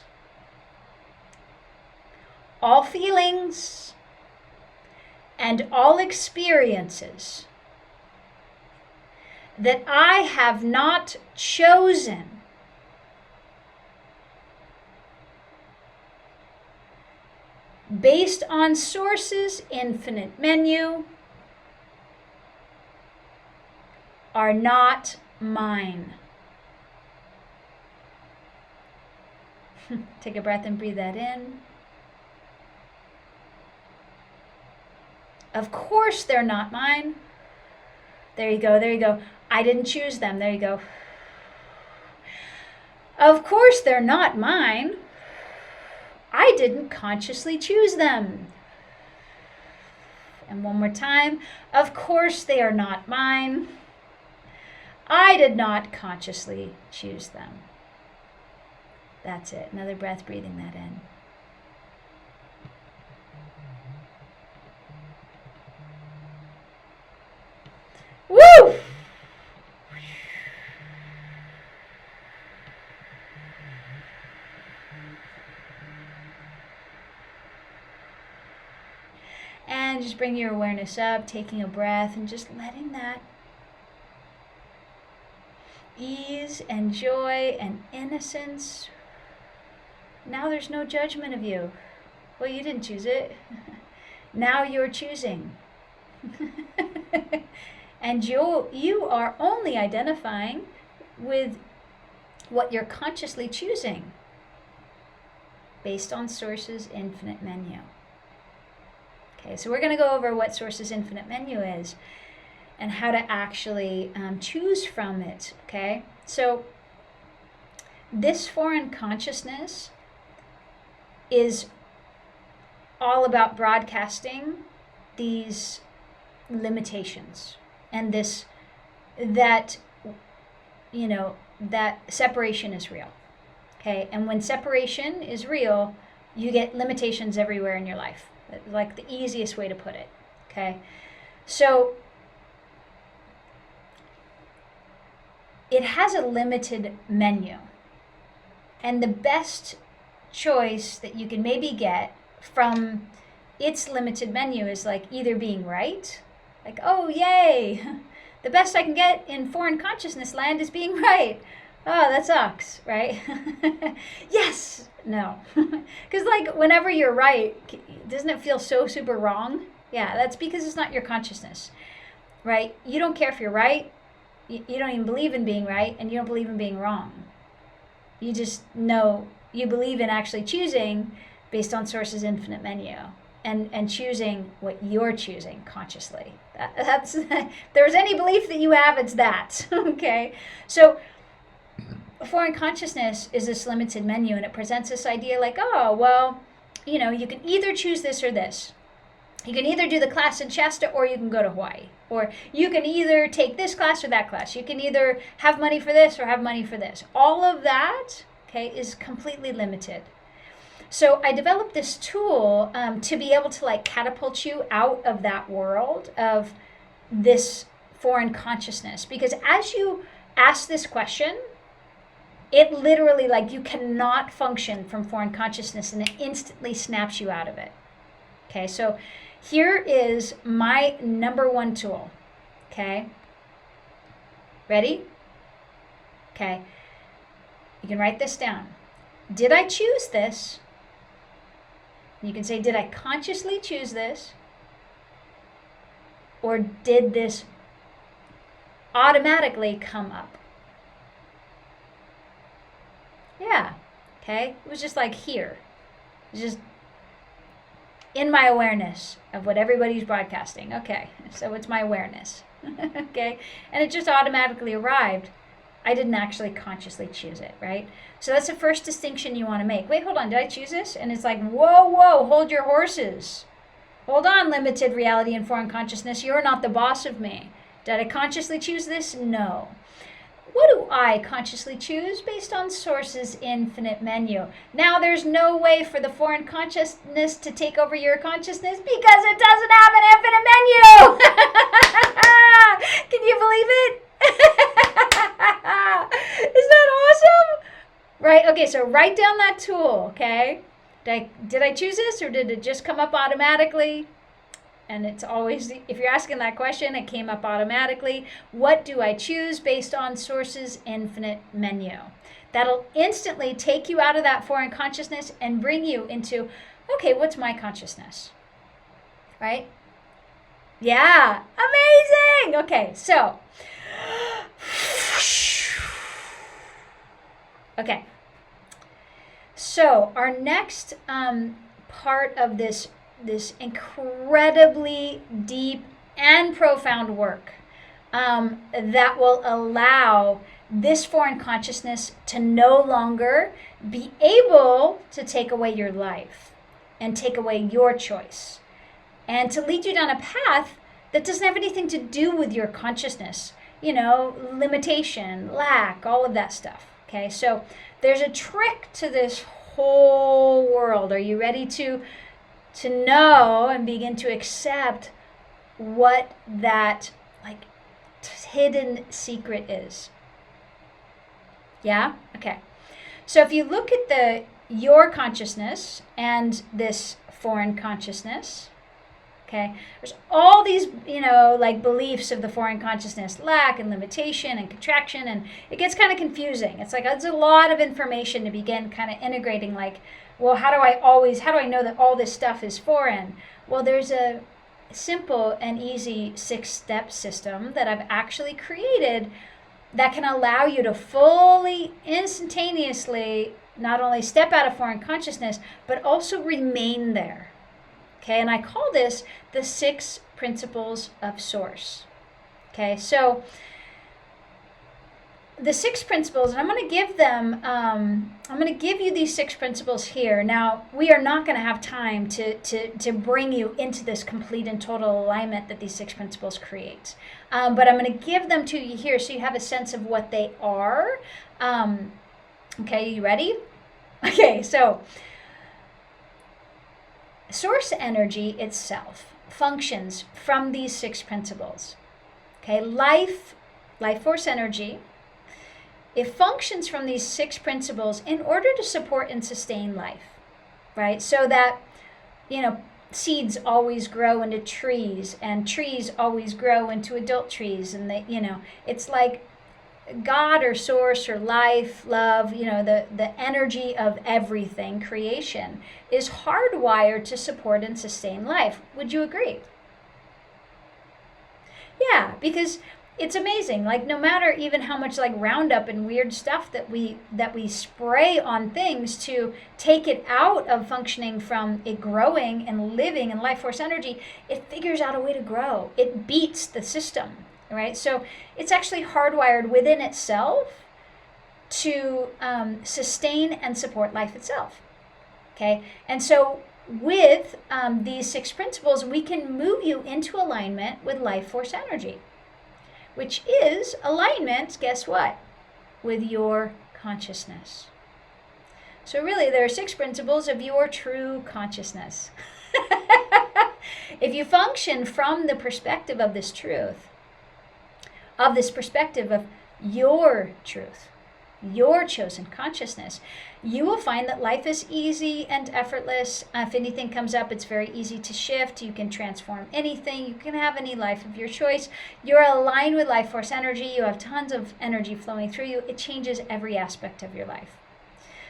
all feelings, and all experiences that I have not chosen based on Source's infinite menu are not mine. Take a breath and breathe that in. Of course they're not mine. There you go, there you go. I didn't choose them. There you go. Of course they're not mine. I didn't consciously choose them. And one more time. Of course they are not mine. I did not consciously choose them. That's it. Another breath, breathing that in. Woo! And just bring your awareness up, taking a breath and just letting that ease and joy and innocence. Now there's no judgment of you. Well, you didn't choose it. Now you're choosing. And you are only identifying with what you're consciously choosing based on Source's infinite menu. Okay, so we're going to go over what Source's infinite menu is and how to actually choose from it, okay? So this foreign consciousness is all about broadcasting these limitations and that separation is real, okay? And when separation is real, you get limitations everywhere in your life. That's like the easiest way to put it, okay? So it has a limited menu, and the best choice that you can maybe get from its limited menu is like either being right, like, oh yay, the best I can get in foreign consciousness land is being right. Oh, that sucks, right? Yes, no. Because like whenever you're right, doesn't it feel so super wrong? Yeah, that's because it's not your consciousness, right? You don't care if you're right. You don't even believe in being right, and you don't believe in being wrong. You just know you believe in actually choosing based on Source's infinite menu and choosing what you're choosing consciously. That's if there's any belief that you have, it's that. Okay? So foreign consciousness is this limited menu, and it presents this idea like, oh, well, you know, you can either choose this or this. You can either do the class in Shasta or you can go to Hawaii. Or you can either take this class or that class. You can either have money for this or have money for this. All of that, okay, is completely limited. So I developed this tool to be able to like catapult you out of that world of this foreign consciousness. Because as you ask this question, it literally, like, you cannot function from foreign consciousness and it instantly snaps you out of it. Okay, so here is my number one tool. Okay, ready? Okay, you can write this down. Did I choose this? You can say, did I consciously choose this? Or did this automatically come up? Yeah, okay, it was just like here. It was just in my awareness of what everybody's broadcasting. Okay, so it's my awareness. Okay, and it just automatically arrived. I didn't actually consciously choose it, right? So that's the first distinction you want to make. Wait, hold on, did I choose this? And it's like, whoa, hold your horses. Hold on, limited reality and foreign consciousness. You're not the boss of me. Did I consciously choose this? No. What do I consciously choose based on Source's infinite menu? Now, there's no way for the foreign consciousness to take over your consciousness because it doesn't have an infinite menu. Can you believe it? Is that awesome? Right, okay, so write down that tool, okay? Did I choose this or did it just come up automatically? And it's always, if you're asking that question, it came up automatically. What do I choose based on Source's infinite menu? That'll instantly take you out of that foreign consciousness and bring you into, okay, what's my consciousness? Right? Yeah, amazing. Okay, so, okay. So our next part of this incredibly deep and profound work that will allow this foreign consciousness to no longer be able to take away your life and take away your choice and to lead you down a path that doesn't have anything to do with your consciousness, you know, limitation, lack, all of that stuff. Okay, so there's a trick to this whole world. Are you ready to know and begin to accept what that like hidden secret is? Yeah? Okay. So if you look at your consciousness and this foreign consciousness, okay, there's all these, you know, like beliefs of the foreign consciousness, lack and limitation and contraction, and it gets kind of confusing. It's like there's a lot of information to begin kind of integrating, like, well, how do I know that all this stuff is foreign? Well, there's a simple and easy 6-step system that I've actually created that can allow you to fully, instantaneously, not only step out of foreign consciousness, but also remain there. Okay, and I call this the 6 principles of Source. Okay, so the 6 principles, and I'm going to give them, I'm going to give you these 6 principles here. Now, we are not going to have time to bring you into this complete and total alignment that these 6 principles create. But I'm going to give them to you here so you have a sense of what they are. Okay, you ready? Okay, so Source energy itself functions from these 6 principles. Okay, life force energy, it functions from these 6 principles in order to support and sustain life, right? So that, you know, seeds always grow into trees and trees always grow into adult trees. And they, you know, it's like God or Source or life, love, you know, the energy of everything, creation, is hardwired to support and sustain life. Would you agree? Yeah, because it's amazing. Like, no matter even how much like Roundup and weird stuff that we spray on things to take it out of functioning from it growing and living in life force energy, it figures out a way to grow. It beats the system, right? So it's actually hardwired within itself to sustain and support life itself. Okay, and so with these 6 principles, we can move you into alignment with life force energy, which is alignment, guess what? With your consciousness. So really, there are 6 principles of your true consciousness. If you function from the perspective of this truth, of this perspective of your truth, your chosen consciousness, you will find that life is easy and effortless. If anything comes up, it's very easy to shift. You can transform anything. You can have any life of your choice. You're aligned with life force energy. You have tons of energy flowing through you. It changes every aspect of your life.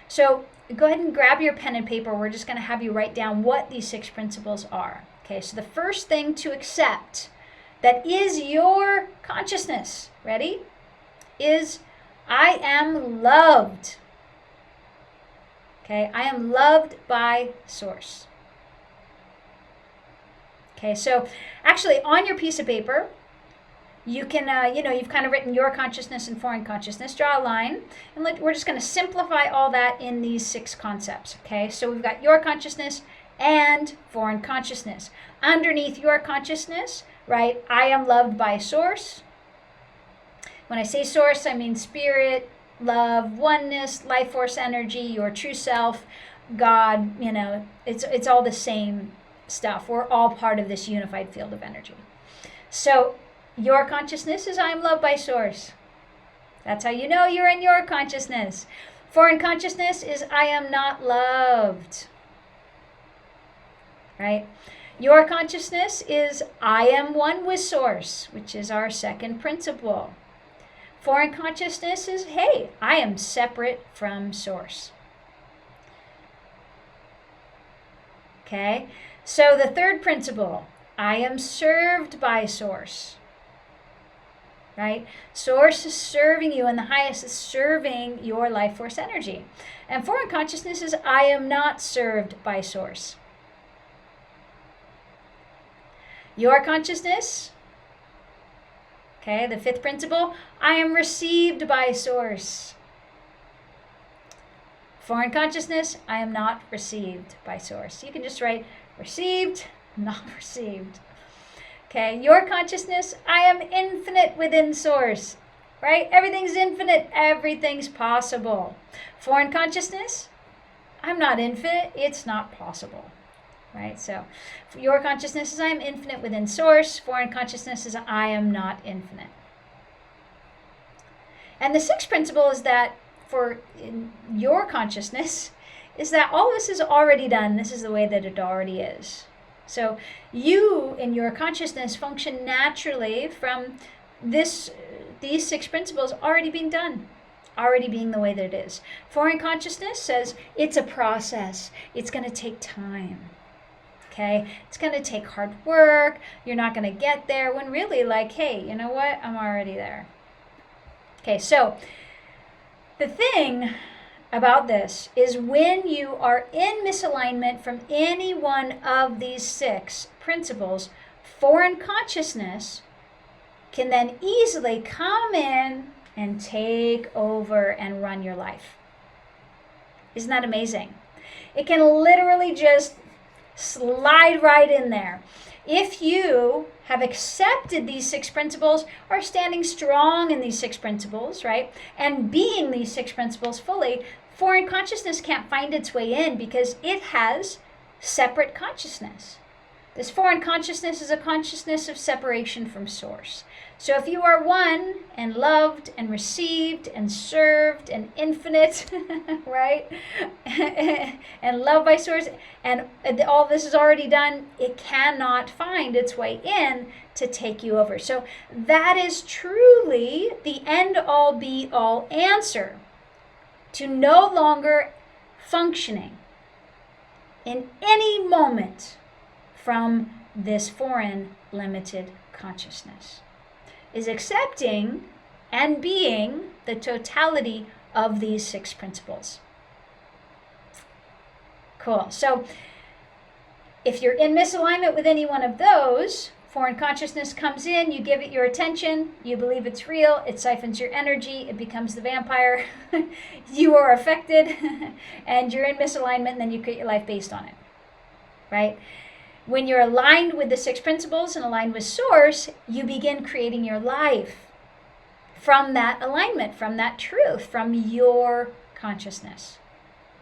So go ahead and grab your pen and paper. We're just going to have you write down what these 6 principles are. Okay, so the first thing to accept that is your consciousness, ready, is I am loved. Okay, I am loved by Source. Okay, so actually on your piece of paper, you can, you've kind of written your consciousness and foreign consciousness. Draw a line, and we're just going to simplify all that in these 6 concepts. Okay, so we've got your consciousness and foreign consciousness. Underneath your consciousness, right, I am loved by Source. When I say Source, I mean spirit, love, oneness, life force energy, your true self, God. It's all the same stuff. We're all part of this unified field of energy. So your consciousness is I am loved by Source. That's how you know you're in your consciousness. Foreign consciousness is I am not loved. Right? Your consciousness is I am one with Source, which is our second principle. Foreign consciousness is, hey, I am separate from Source. Okay? So the third principle, I am served by Source. Right? Source is serving you, and the highest is serving your life force energy. And foreign consciousness is I am not served by Source. Your consciousness, okay, the 5th principle, I am received by Source. Foreign consciousness, I am not received by Source. You can just write received, not received. Okay, your consciousness, I am infinite within Source, right? Everything's infinite, everything's possible. Foreign consciousness, I'm not infinite, it's not possible. Right? So your consciousness is I am infinite within Source. Foreign consciousness is I am not infinite. And the 6th principle is that for your consciousness is that all this is already done. This is the way that it already is. So you in your consciousness function naturally from these 6 principles already being done. Already being the way that it is. Foreign consciousness says it's a process. It's going to take time. Okay, it's going to take hard work. You're not going to get there, when really, like, hey, you know what? I'm already there. Okay, so the thing about this is when you are in misalignment from any one of these 6 principles, foreign consciousness can then easily come in and take over and run your life. Isn't that amazing? It can literally just slide right in there. If you have accepted these 6 principles, are standing strong in these 6 principles, right, and being these 6 principles fully, foreign consciousness can't find its way in because it has separate consciousness. This foreign consciousness is a consciousness of separation from Source. So if you are one and loved and received and served and infinite, right, and loved by Source, and all this is already done, it cannot find its way in to take you over. So that is truly the end-all, be-all answer to no longer functioning in any moment from this foreign limited consciousness, is accepting and being the totality of these 6 principles. Cool. So if you're in misalignment with any one of those, foreign consciousness comes in, you give it your attention, you believe it's real, it siphons your energy, it becomes the vampire, you are affected, and you're in misalignment, and then you create your life based on it. right? When you're aligned with the six principles and aligned with source, you begin creating your life from that alignment, from that truth, from your consciousness.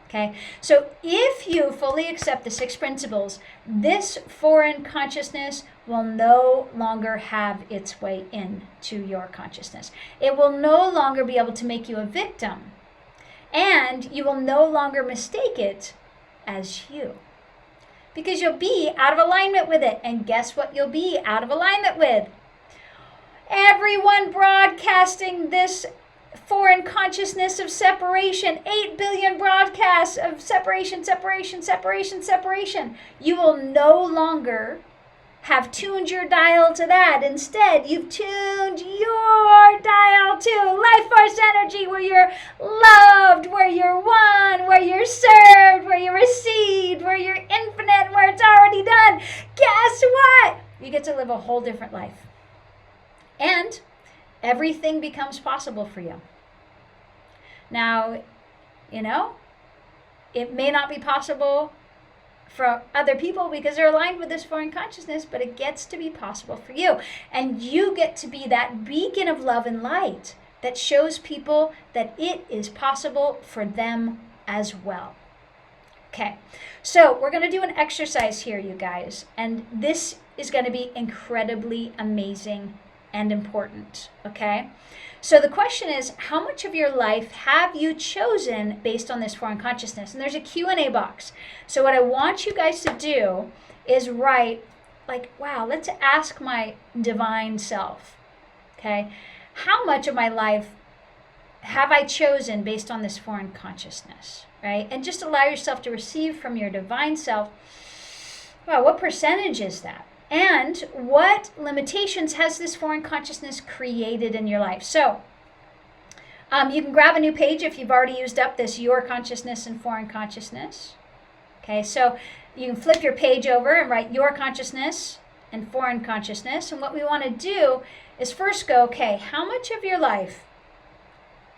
Okay, so if you fully accept the six principles, this foreign consciousness will no longer have its way into your consciousness. It will no longer be able to make you a victim, and you will no longer mistake it as you. Because you'll be out of alignment with it. And guess what you'll be out of alignment with? Everyone broadcasting this foreign consciousness of separation. 8 billion broadcasts of separation, separation, separation, separation. You will no longer have tuned your dial to that. Instead, you've tuned your dial to life force energy, where you're loved, where you're one, where you're served, where you're received, where you're infinite, where it's already done. Guess what? You get to live a whole different life. And everything becomes possible for you. Now, it may not be possible for other people because they're aligned with this foreign consciousness, but it gets to be possible for you. And you get to be that beacon of love and light that shows people that it is possible for them as well. Okay, so we're going to do an exercise here, you guys, and this is going to be incredibly amazing and important, okay? So the question is, how much of your life have you chosen based on this foreign consciousness? And there's a Q&A box. So what I want you guys to do is write, wow, let's ask my divine self, okay? How much of my life have I chosen based on this foreign consciousness, right? And just allow yourself to receive from your divine self, wow, what percentage is that? And what limitations has this foreign consciousness created in your life? So you can grab a new page if you've already used up this your consciousness and foreign consciousness. Okay, so you can flip your page over and write your consciousness and foreign consciousness. And what we want to do is first go, okay, how much of your life,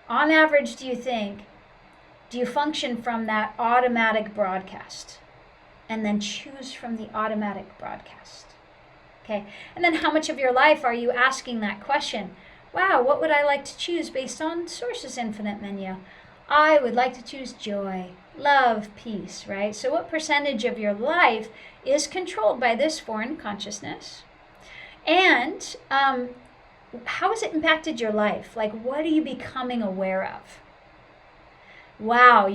on average, do you function from that automatic broadcast? And then choose from the automatic broadcast. Okay, and then how much of your life are you asking that question? Wow, what would I like to choose based on Source's infinite menu? I would like to choose joy, love, peace, right? So what percentage of your life is controlled by this foreign consciousness? And how has it impacted your life? What are you becoming aware of? Wow,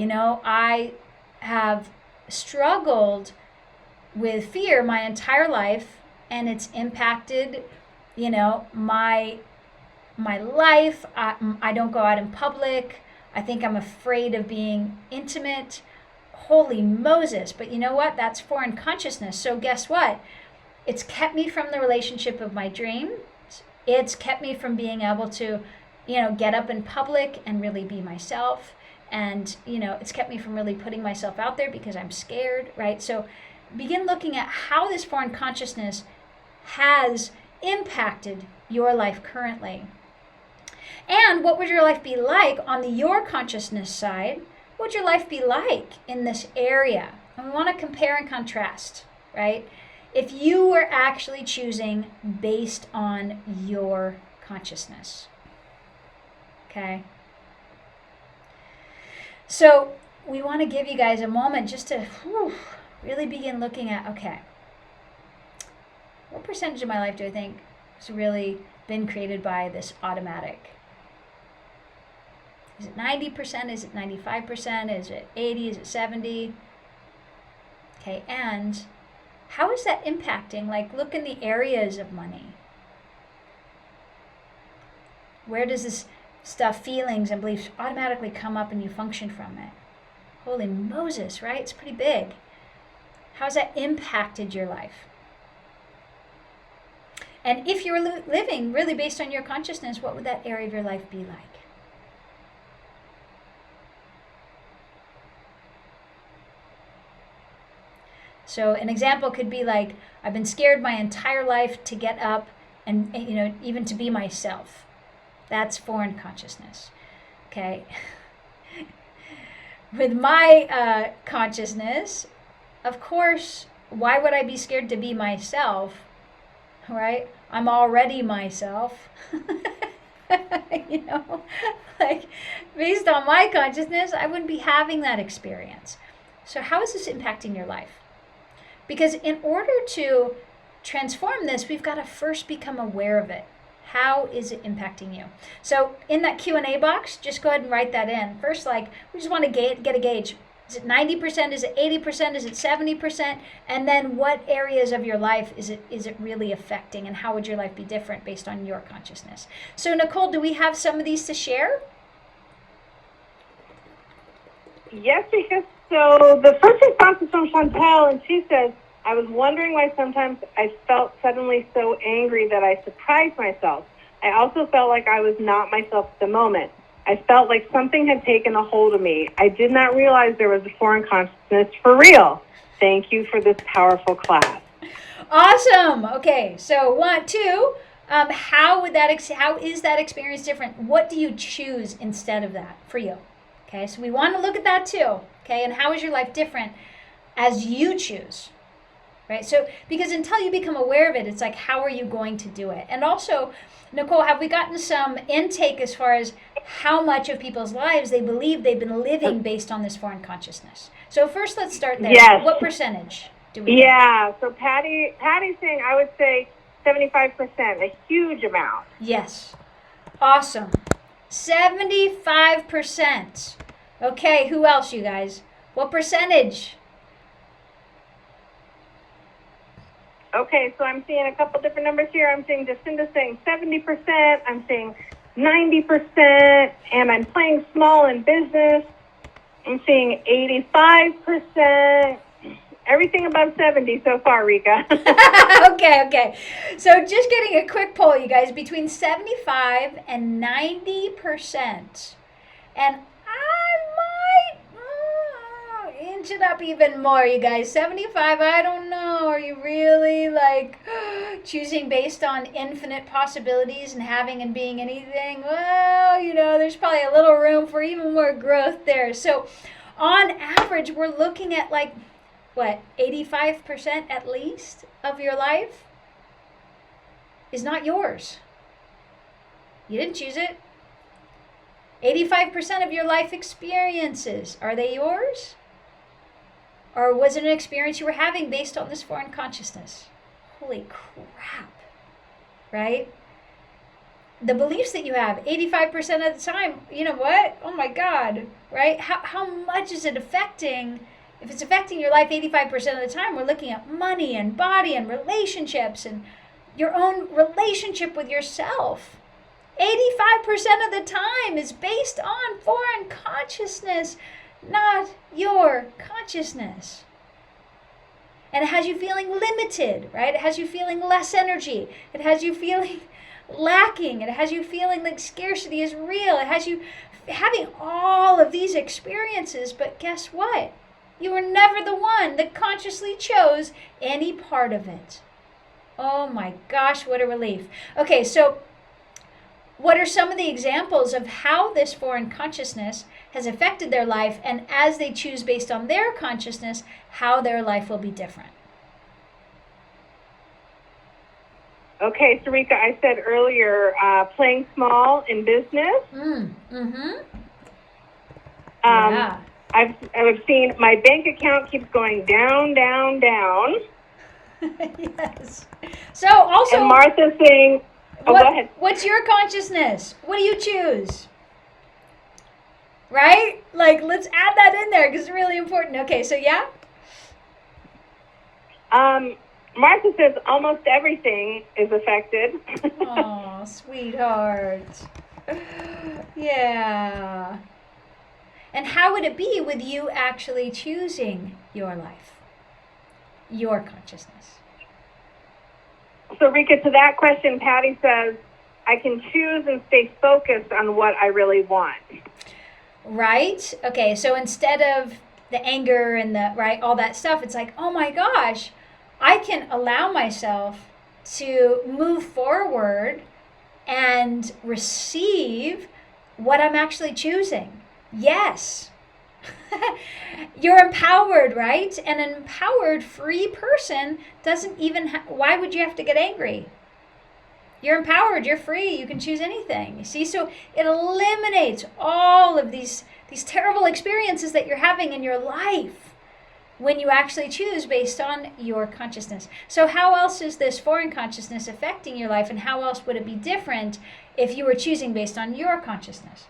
I have struggled with fear my entire life, and it's impacted, my life. I don't go out in public. I think I'm afraid of being intimate. Holy Moses. But you know what? That's foreign consciousness. So guess what? It's kept me from the relationship of my dreams. It's kept me from being able to, get up in public and really be myself. And, it's kept me from really putting myself out there because I'm scared, right? So begin looking at how this foreign consciousness has impacted your life currently. And what would your life be like on the your consciousness side? What would your life be like in this area? And we want to compare and contrast, right? If you were actually choosing based on your consciousness. Okay? So we want to give you guys a moment just to really begin looking at, okay, what percentage of my life do I think has really been created by this automatic? Is it 90%? Is it 95%? Is it 80? Is it 70? Okay, and how is that impacting? Look in the areas of money. Where does this stuff, feelings and beliefs automatically come up and you function from it? Holy Moses, right? It's pretty big. How's that impacted your life? And if you were living really based on your consciousness, what would that area of your life be like? So an example could be I've been scared my entire life to get up and even to be myself. That's foreign consciousness. Okay. With my consciousness, of course, why would I be scared to be myself? Right? I'm already myself. You know, like based on my consciousness, I wouldn't be having that experience. So, how is this impacting your life? Because in order to transform this, we've got to first become aware of it. How is it impacting you? So in that Q&A box, just go ahead and write that in. First, like, we just want to get a gauge. Is it 90%? Is it 80%? Is it 70%? And then what areas of your life is it really affecting, and how would your life be different based on your consciousness? So Nicole, do we have some of these to share? Yes, because so the first response is from Chantel, and she says, I was wondering why sometimes I felt suddenly so angry that I surprised myself. I also felt like I was not myself at the moment. I felt like something had taken a hold of me. I did not realize there was a foreign consciousness for real. Thank you for this powerful class. Awesome. Okay, so 1, 2. How is that experience different? What do you choose instead of that for you? Okay, so we want to look at that too. Okay, and how is your life different as you choose? Right? So, because until you become aware of it, it's like, how are you going to do it? And also, Nicole, have we gotten some intake as far as how much of people's lives they believe they've been living based on this foreign consciousness? So first, let's start there. Yes. What percentage do we think? So Patty's saying, I would say 75%, a huge amount. Yes. Awesome. 75%. Okay, who else, you guys? What percentage? Okay, so I'm seeing a couple different numbers here. I'm seeing Jacinda saying 70%. I'm seeing 90%. And I'm playing small in business. I'm seeing 85%. Everything above 70 so far, Rikka. Okay. So just getting a quick poll, you guys, between 75 and 90%. And I might inch it up even more, you guys. 75, I don't know. Are you really like choosing based on infinite possibilities and having and being anything? Well, there's probably a little room for even more growth there. So on average, we're looking at like, what, 85% at least of your life is not yours. You didn't choose it. 85% of your life experiences, are they yours? Or was it an experience you were having based on this foreign consciousness? Holy crap, right? The beliefs that you have, 85% of the time, you know what? Oh my God, right? How much is it affecting? If it's affecting your life 85% of the time, we're looking at money and body and relationships and your own relationship with yourself. 85% of the time is based on foreign consciousness, not your consciousness. And it has you feeling limited, right? It has you feeling less energy. It has you feeling lacking. It has you feeling like scarcity is real. It has you having all of these experiences, but guess what? You were never the one that consciously chose any part of it. Oh my gosh, what a relief. Okay, so what are some of the examples of how this foreign consciousness has affected their life, and as they choose based on their consciousness, how their life will be different? Okay, so Rikka, I said earlier, playing small in business. Yeah. I've seen my bank account keeps going down, down, down. Yes. So also, and Martha's saying, go ahead. What's your consciousness? What do you choose? Right? Like, let's add that in there because it's really important. Okay, so yeah? Martha says almost everything is affected. Oh, sweetheart. Yeah. And how would it be with you actually choosing your life, your consciousness? So, Rikka, to that question, Patty says, I can choose and stay focused on what I really want. Right? Okay, so instead of the anger and all that stuff, it's like, oh my gosh, I can allow myself to move forward and receive what I'm actually choosing. Yes, You're empowered, right? And an empowered, free person doesn't even why would you have to get angry? You're empowered, you're free, you can choose anything. You see, so it eliminates all of these terrible experiences that you're having in your life when you actually choose based on your consciousness. So how else is this foreign consciousness affecting your life, and how else would it be different if you were choosing based on your consciousness?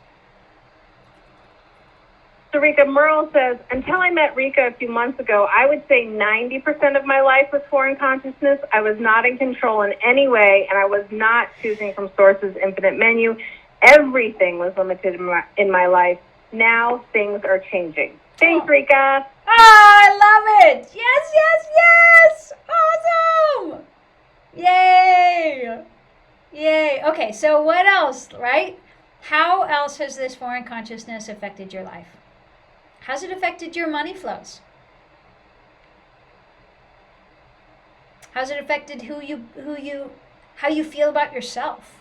So Rikka, Merle says, until I met Rikka a few months ago, I would say 90% of my life was foreign consciousness. I was not in control in any way, and I was not choosing from Source's infinite menu. Everything was limited in my life. Now things are changing. Thanks, Rikka. Oh, I love it. Yes, yes, yes. Awesome. Yay. Yay. Okay, so what else, right? How else has this foreign consciousness affected your life? How's it affected your money flows? How's it affected how you feel about yourself?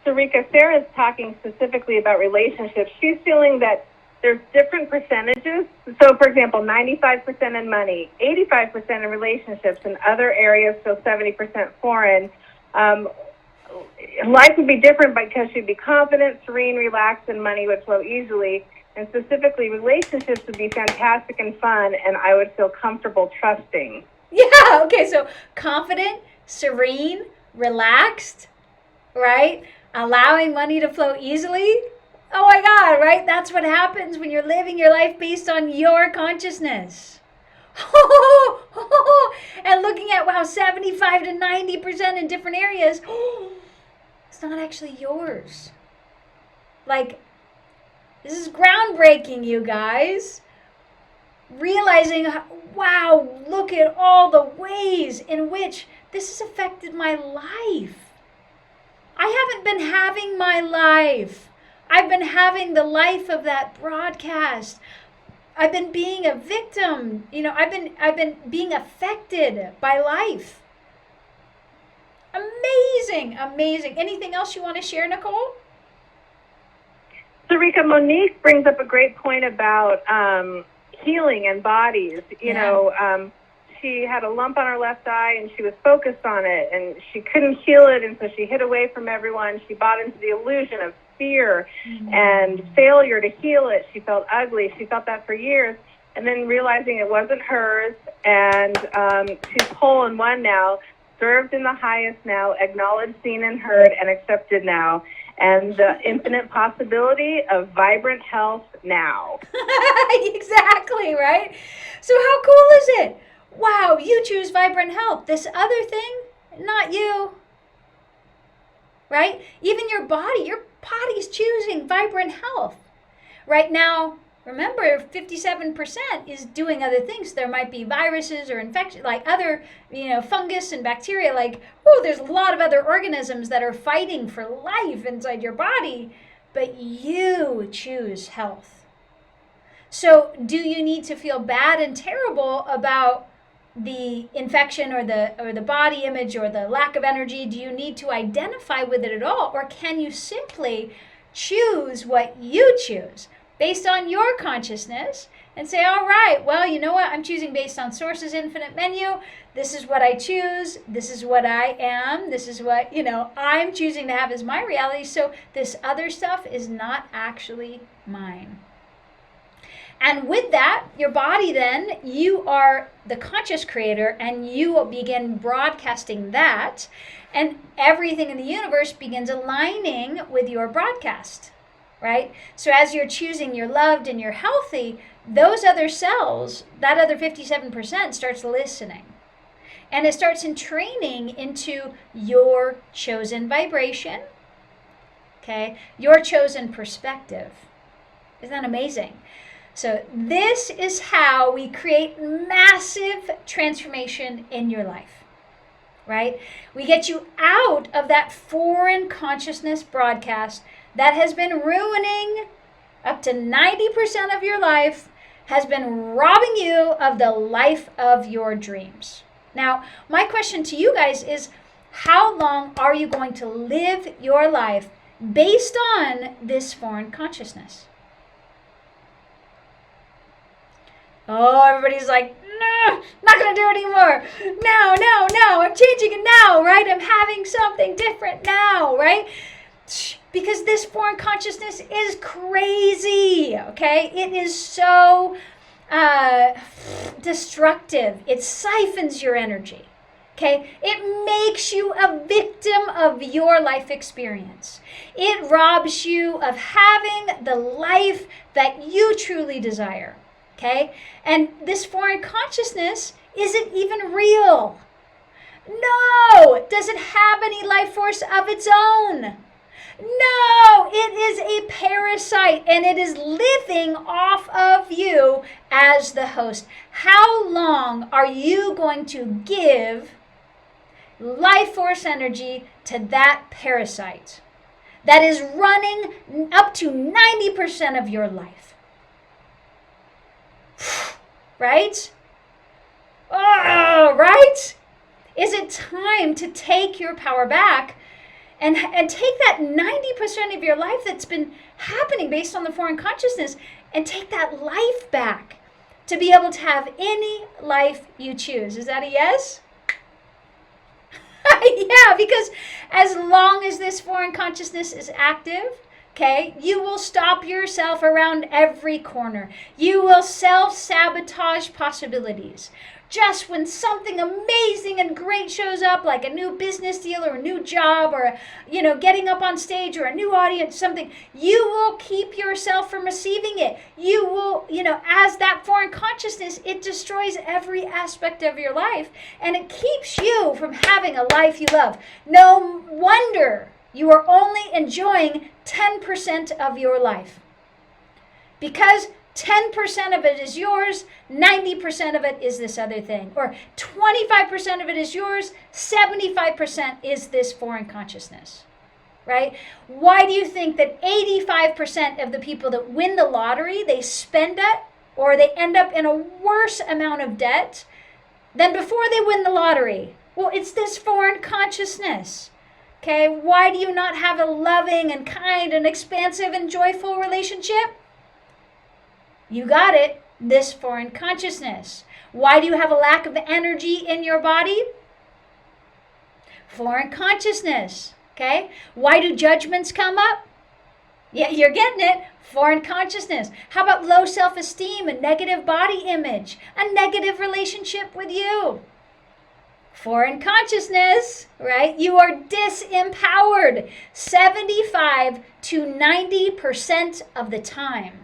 So Rikka, Sarah's talking specifically about relationships. She's feeling that there's different percentages. So, for example, 95% in money, 85% in relationships, and other areas, so 70% foreign. Life would be different because she'd be confident, serene, relaxed, and money would flow easily. And specifically, relationships would be fantastic and fun, and I would feel comfortable trusting. Yeah, okay, so confident, serene, relaxed, right? Allowing money to flow easily. Oh my God, right? That's what happens when you're living your life based on your consciousness. And looking at, wow, 75 to 90% in different areas, it's not actually yours. Like, this is groundbreaking, you guys. Realizing, wow, look at all the ways in which this has affected my life. I haven't been having my life. I've been having the life of that broadcast. I've been being a victim. I've been being affected by life. Amazing, amazing. Anything else you want to share, Nicole? So Rikka, Monique brings up a great point about healing and bodies. She had a lump on her left eye, and she was focused on it, and she couldn't heal it, and so she hid away from everyone. She bought into the illusion of fear and failure to heal it. She felt ugly. She felt that for years, and then realizing it wasn't hers, and she's whole and one now, served in the highest now, acknowledged, seen, and heard, and accepted now, and the infinite possibility of vibrant health now. Exactly, right? So how cool is it? Wow, you choose vibrant health. This other thing, not you. Right? Even your body's choosing vibrant health. Right now, remember, 57% is doing other things. There might be viruses or infection, like other, fungus and bacteria. Like, there's a lot of other organisms that are fighting for life inside your body. But you choose health. So do you need to feel bad and terrible about the infection or the body image or the lack of energy? Do you need to identify with it at all? Or can you simply choose what you choose based on your consciousness and say, all right, well, you know what? I'm choosing based on Source's infinite menu. This is what I choose. This is what I am. This is what, I'm choosing to have as my reality. So this other stuff is not actually mine. And with that, your body then, you are the conscious creator, and you will begin broadcasting that, and everything in the universe begins aligning with your broadcast, right? So as you're choosing you're loved and you're healthy, those other cells, that other 57% starts listening. And it starts in training into your chosen vibration, okay? Your chosen perspective. Isn't that amazing? So this is how we create massive transformation in your life, right? We get you out of that foreign consciousness broadcast that has been ruining up to 90% of your life, has been robbing you of the life of your dreams. Now, my question to you guys is, how long are you going to live your life based on this foreign consciousness? Oh, everybody's like, no, not going to do it anymore. No, I'm changing it now, right? I'm having something different now, right? Because this foreign consciousness is crazy, okay? It is so destructive. It siphons your energy, okay? It makes you a victim of your life experience. It robs you of having the life that you truly desire, okay? And this foreign consciousness isn't even real. No, it doesn't have any life force of its own. No, it is a parasite and it is living off of you as the host. How long are you going to give life force energy to that parasite that is running up to 90% of your life? Right? Oh, right? Is it time to take your power back and take that 90% of your life that's been happening based on the foreign consciousness and take that life back to be able to have any life you choose? Is that a yes? Yeah, because as long as this foreign consciousness is active, okay, you will stop yourself around every corner. You will self-sabotage possibilities. Just when something amazing and great shows up, like a new business deal or a new job or, getting up on stage or a new audience, something, you will keep yourself from receiving it. You will, as that foreign consciousness, it destroys every aspect of your life and it keeps you from having a life you love. No wonder you are only enjoying 10% of your life. Because 10% of it is yours, 90% of it is this other thing. Or 25% of it is yours, 75% is this foreign consciousness, right? Why do you think that 85% of the people that win the lottery, they spend it or they end up in a worse amount of debt than before they win the lottery? Well, it's this foreign consciousness. Okay, why do you not have a loving and kind and expansive and joyful relationship? You got it, this foreign consciousness. Why do you have a lack of energy in your body? Foreign consciousness, okay? Why do judgments come up? Yeah, you're getting it, foreign consciousness. How about low self-esteem, a negative body image, a negative relationship with you? Foreign consciousness, right? You are disempowered 75 to 90% of the time.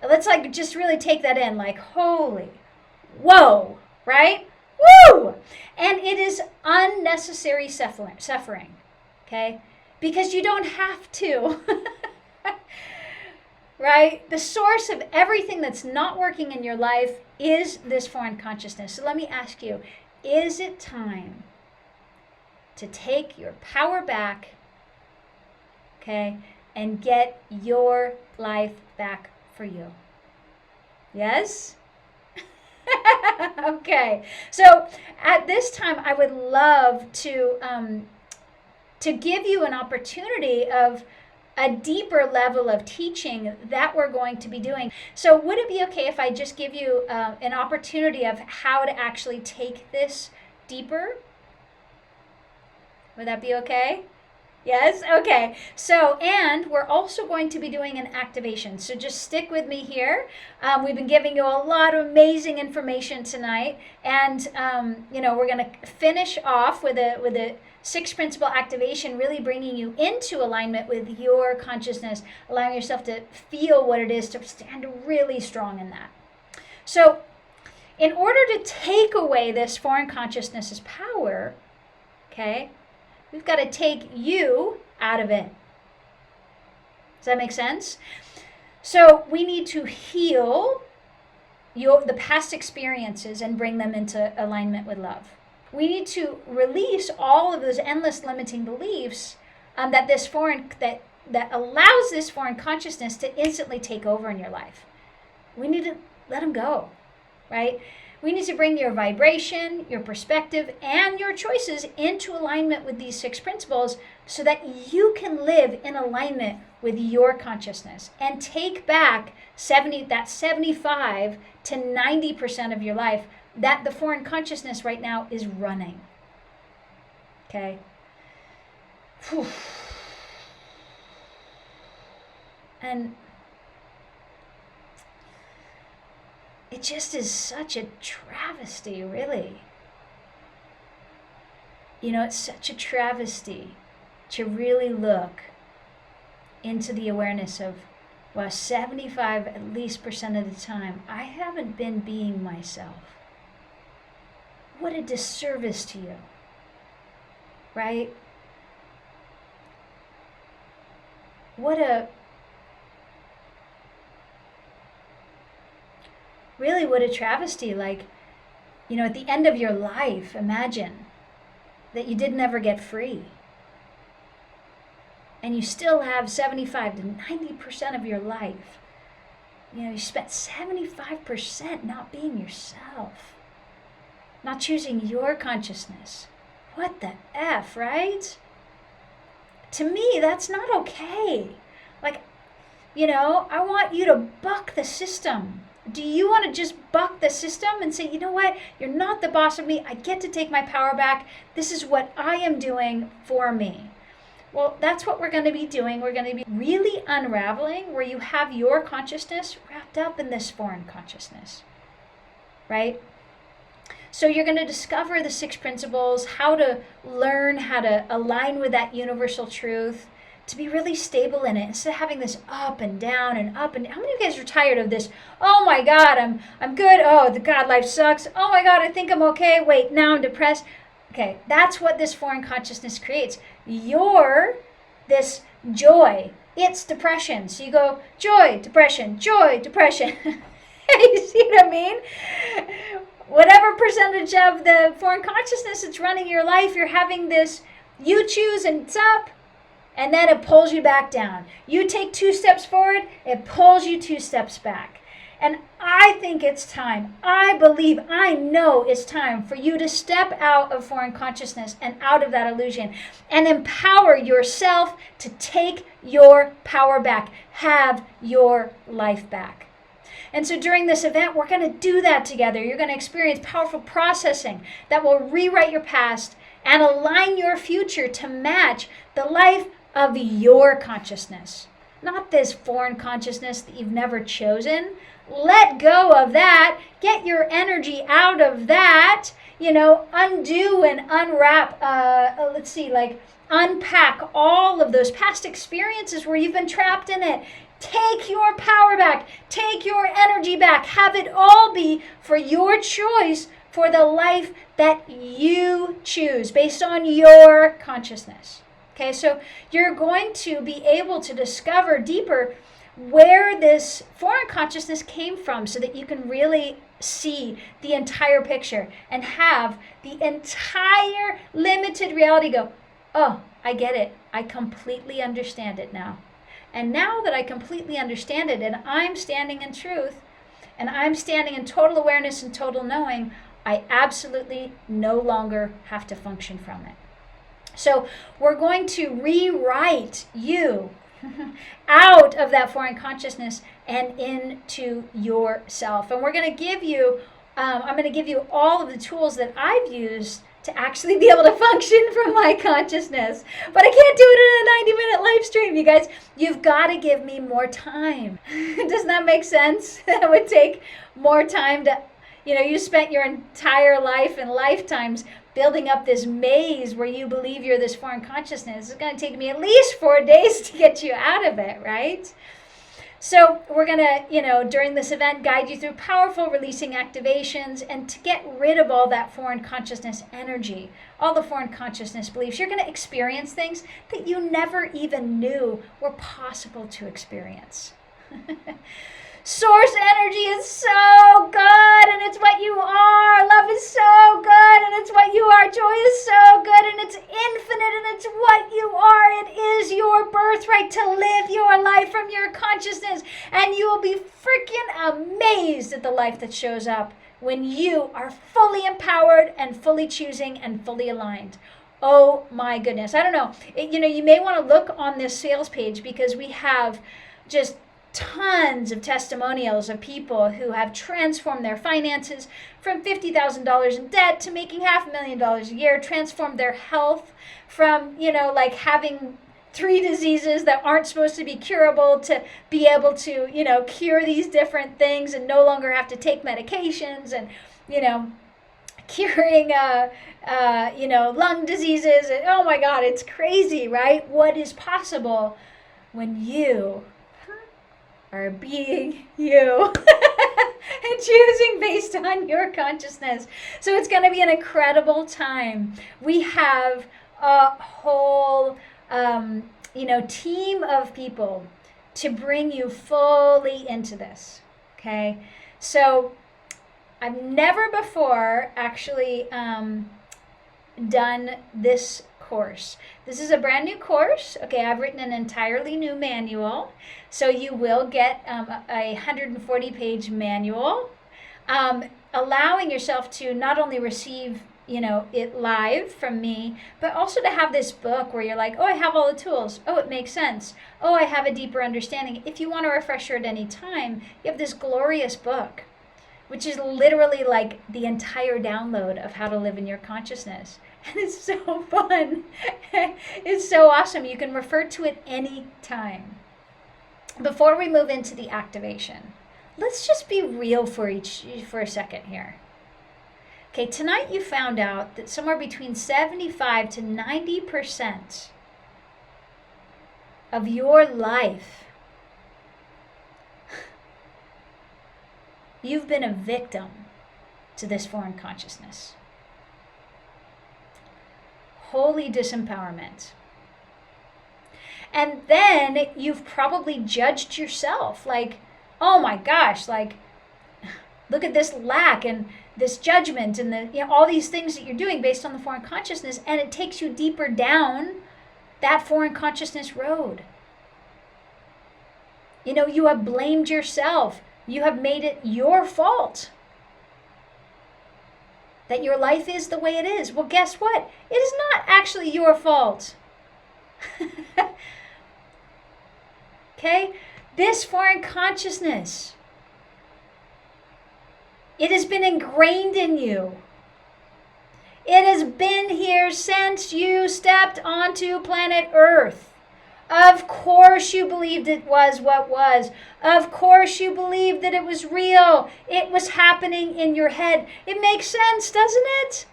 Let's just really take that in, holy, whoa, right? Woo! And it is unnecessary suffering, okay? Because you don't have to, right? The source of everything that's not working in your life is this foreign consciousness. So let me ask you, is it time to take your power back, okay, and get your life back for you? Yes? Okay. So at this time, I would love to give you an opportunity of a deeper level of teaching that we're going to be doing. So would it be okay if I just give you an opportunity of how to actually take this deeper? Would that be okay? Yes? Okay. So, and we're also going to be doing an activation. So just stick with me here. We've been giving you a lot of amazing information tonight. And, we're going to finish off with a 6 principle activation, really bringing you into alignment with your consciousness, allowing yourself to feel what it is to stand really strong in that. So in order to take away this foreign consciousness's power, okay, we've got to take you out of it. Does that make sense? So we need to heal the past experiences and bring them into alignment with love. We need to release all of those endless limiting beliefs that allows this foreign consciousness to instantly take over in your life. We need to let them go, right? We need to bring your vibration, your perspective, and your choices into alignment with these 6 principles so that you can live in alignment with your consciousness and take back 75 to 90% of your life that the foreign consciousness right now is running. Okay? Whew. And it just is such a travesty, really. You know, it's such a travesty to really look into the awareness of, well, 75 at least percent of the time, I haven't been being myself. What a disservice to you, right? What a travesty. Like, you know, at the end of your life, imagine that you didn't ever get free. And you still have 75 to 90% of your life. You know, you spent 75% not being yourself. Not choosing your consciousness. What the F, right? To me, that's not okay. Like, you know, I want you to buck the system. Do you want to just buck the system and say, you know what, you're not the boss of me, I get to take my power back, this is what I am doing for me? Well, that's what we're going to be doing. We're going to be really unraveling where you have your consciousness wrapped up in this foreign consciousness, right? So you're going to discover the 6 principles, how to learn how to align with that universal truth, to be really stable in it instead of having this up and down and up and down. How many of you guys are tired of this? Oh my God, I'm good. Oh, the God, life sucks. Oh my God, I think I'm okay. Wait, now I'm depressed. Okay, that's what this foreign consciousness creates. You're this joy. It's depression. So you go joy, depression, joy, depression. You see what I mean? Whatever percentage of the foreign consciousness that's running your life, you're having this, you choose and it's up, and then it pulls you back down. You take 2 steps forward, it pulls you 2 steps back. And I think it's time, I believe, I know it's time for you to step out of foreign consciousness and out of that illusion and empower yourself to take your power back, have your life back. And so during this event, we're going to do that together. You're going to experience powerful processing that will rewrite your past and align your future to match the life of your consciousness. Not this foreign consciousness that you've never chosen. Let go of that. Get your energy out of that. You know, undo and unwrap, unpack all of those past experiences where you've been trapped in it. Take your power back. Take your energy back. Have it all be for your choice, for the life that you choose based on your consciousness. Okay, so you're going to be able to discover deeper where this foreign consciousness came from so that you can really see the entire picture and have the entire limited reality go, oh, I get it. I completely understand it now. And now that I completely understand it and I'm standing in truth and I'm standing in total awareness and total knowing, I absolutely no longer have to function from it. So we're going to rewrite you out of that foreign consciousness and into yourself. And we're going to give you, I'm going to give you all of the tools that I've used to actually be able to function from my consciousness. But I can't do it in a 90-minute live stream, you guys. You've got to give me more time. Doesn't that make sense? That would take more time to, you know, you spent your entire life and lifetimes building up this maze where you believe you're this foreign consciousness. It's going to take me at least 4 days to get you out of it, right? So we're going to, you know, during this event, guide you through powerful releasing activations and to get rid of all that foreign consciousness energy, all the foreign consciousness beliefs. You're going to experience things that you never even knew were possible to experience. Source energy is so good, and it's what you are. Love is so good, and it's what you are. Joy is so good, and it's infinite, and it's what you are. It is your birthright to live your life from your consciousness, and you will be freaking amazed at the life that shows up when you are fully empowered and fully choosing and fully aligned. Oh my goodness. I don't know. You may want to look on this sales page because we have just tons of testimonials of people who have transformed their finances from $50,000 in debt to making $500,000 a year, transformed their health from, like having 3 diseases that aren't supposed to be curable to be able to, cure these different things and no longer have to take medications and, curing, lung diseases. And, oh my God, it's crazy, right? What is possible when you are being you and choosing based on your consciousness. So it's going to be an incredible time. We have a whole, team of people to bring you fully into this. Okay. So I've never before actually done this course. This is a brand new course. Okay, I've written an entirely new manual. So you will get a 140-page manual, allowing yourself to not only receive, it live from me, but also to have this book where you're like, oh, I have all the tools. Oh, it makes sense. Oh, I have a deeper understanding. If you want a refresher at any time, you have this glorious book, which is literally like the entire download of how to live in your consciousness. And it's so fun. It's so awesome. You can refer to it any time. Before we move into the activation, let's just be real for a second here. Okay, tonight you found out that somewhere between 75 to 90% of your life, you've been a victim to this foreign consciousness. Holy disempowerment. And then you've probably judged yourself like, oh my gosh, like, look at this lack and this judgment and all these things that you're doing based on the foreign consciousness, and it takes you deeper down that foreign consciousness road. You have blamed yourself. You have made it your fault that your life is the way it is. Well, guess what? It is not actually your fault. Okay? This foreign consciousness, it has been ingrained in you. It has been here since you stepped onto planet Earth. Of course you believed it was what was. Of course you believed that it was real. It was happening in your head. It makes sense, doesn't it?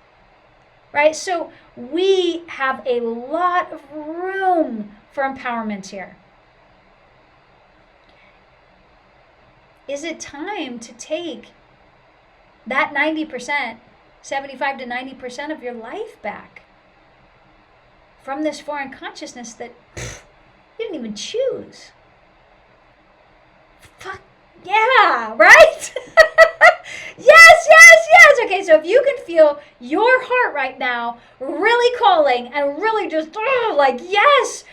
Right? So we have a lot of room for empowerment here. Is it time to take that 90%, 75 to 90% of your life back from this foreign consciousness that you didn't even choose? Fuck yeah, right? Yes. Okay, so if you can feel your heart right now really calling and really just like yes,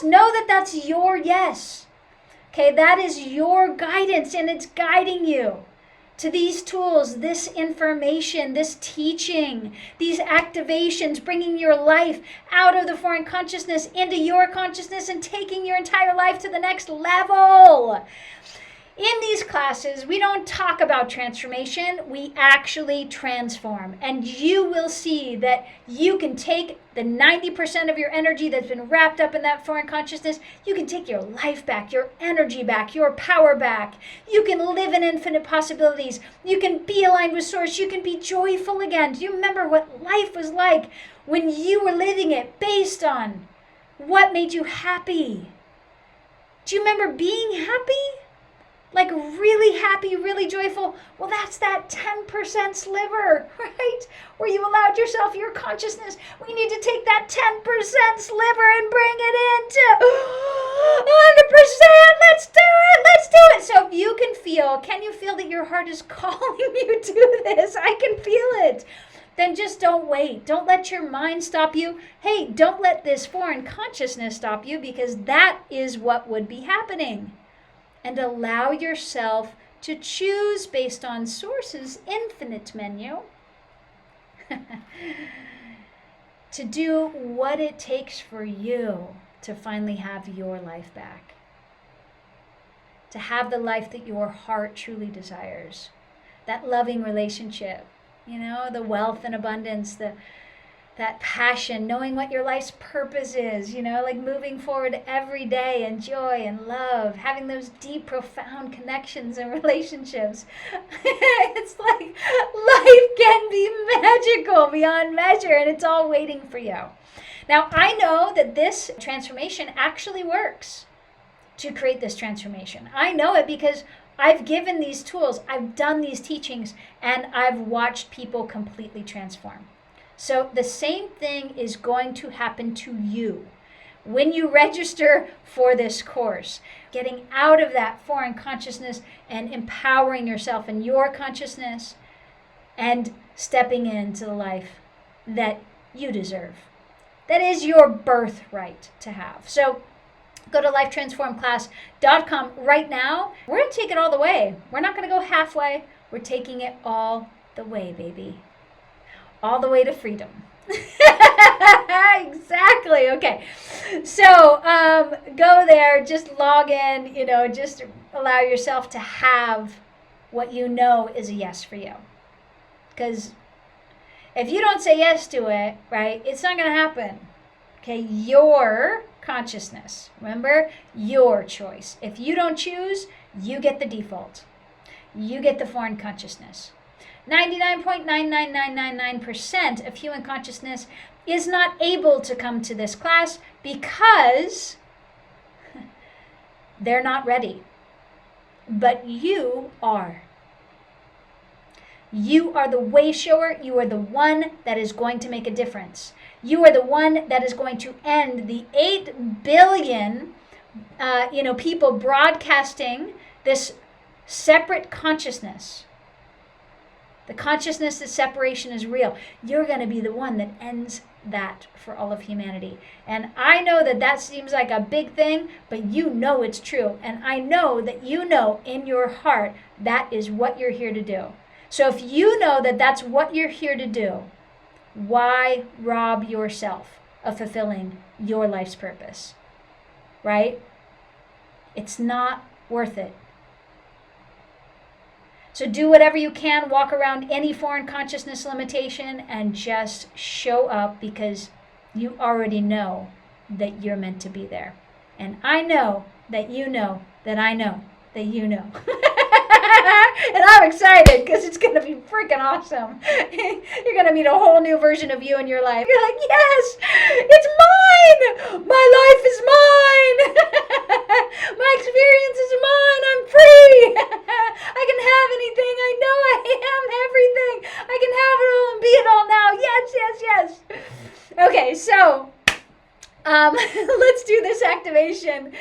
know that that's your yes. Okay, that is your guidance, and it's guiding you to these tools, this information, this teaching, these activations, bringing your life out of the foreign consciousness into your consciousness and taking your entire life to the next level. In these classes, we don't talk about transformation, we actually transform. And you will see that you can take the 90% of your energy that's been wrapped up in that foreign consciousness, you can take your life back, your energy back, your power back. You can live in infinite possibilities. You can be aligned with Source. You can be joyful again. Do you remember what life was like when you were living it based on what made you happy? Do you remember being happy? Like really happy, really joyful? Well, that's that 10% sliver, right? Where you allowed yourself your consciousness. We need to take that 10% sliver and bring it into 100%, let's do it, let's do it. So if you can you feel that your heart is calling you to this? I can feel it. Then just don't wait. Don't let your mind stop you. Hey, don't let this foreign consciousness stop you, because that is what would be happening. And allow yourself to choose based on Source's infinite menu to do what it takes for you to finally have your life back. To have the life that your heart truly desires. That loving relationship, the wealth and abundance, that passion, knowing what your life's purpose is, like moving forward every day in joy and love, having those deep, profound connections and relationships. It's like life can be magical beyond measure, and it's all waiting for you. Now, I know that this transformation actually works to create this transformation. I know it because I've given these tools, I've done these teachings, and I've watched people completely transform. So the same thing is going to happen to you when you register for this course. Getting out of that foreign consciousness and empowering yourself in your consciousness and stepping into the life that you deserve. That is your birthright to have. So go to lifetransformclass.com right now. We're going to take it all the way. We're not going to go halfway. We're taking it all the way, baby. All the way to freedom. Exactly. Okay. So go there, just log in, just allow yourself to have what you know is a yes for you. Because if you don't say yes to it, right, it's not going to happen. Okay, your consciousness. Remember, your choice. If you don't choose, you get the default. You get the foreign consciousness. 99.99999% of human consciousness is not able to come to this class because they're not ready. But you are. You are the way shower. You are the one that is going to make a difference. You are the one that is going to end the 8 billion people broadcasting this separate consciousness. The consciousness that separation is real. You're going to be the one that ends that for all of humanity. And I know that seems like a big thing, but you know it's true. And I know that you know in your heart that is what you're here to do. So if you know that that's what you're here to do, why rob yourself of fulfilling your life's purpose? Right? It's not worth it. So do whatever you can, walk around any foreign consciousness limitation and just show up, because you already know that you're meant to be there. And I know that you know that I know that you know. And I'm excited because it's going to be freaking awesome. You're going to meet a whole new version of you in your life. You're like, yes, it's mine. My life is mine. My experience is mine. I'm free. I can have anything. I know I am everything. I can have it all and be it all now. Yes, yes, yes. Okay, so let's do this activation.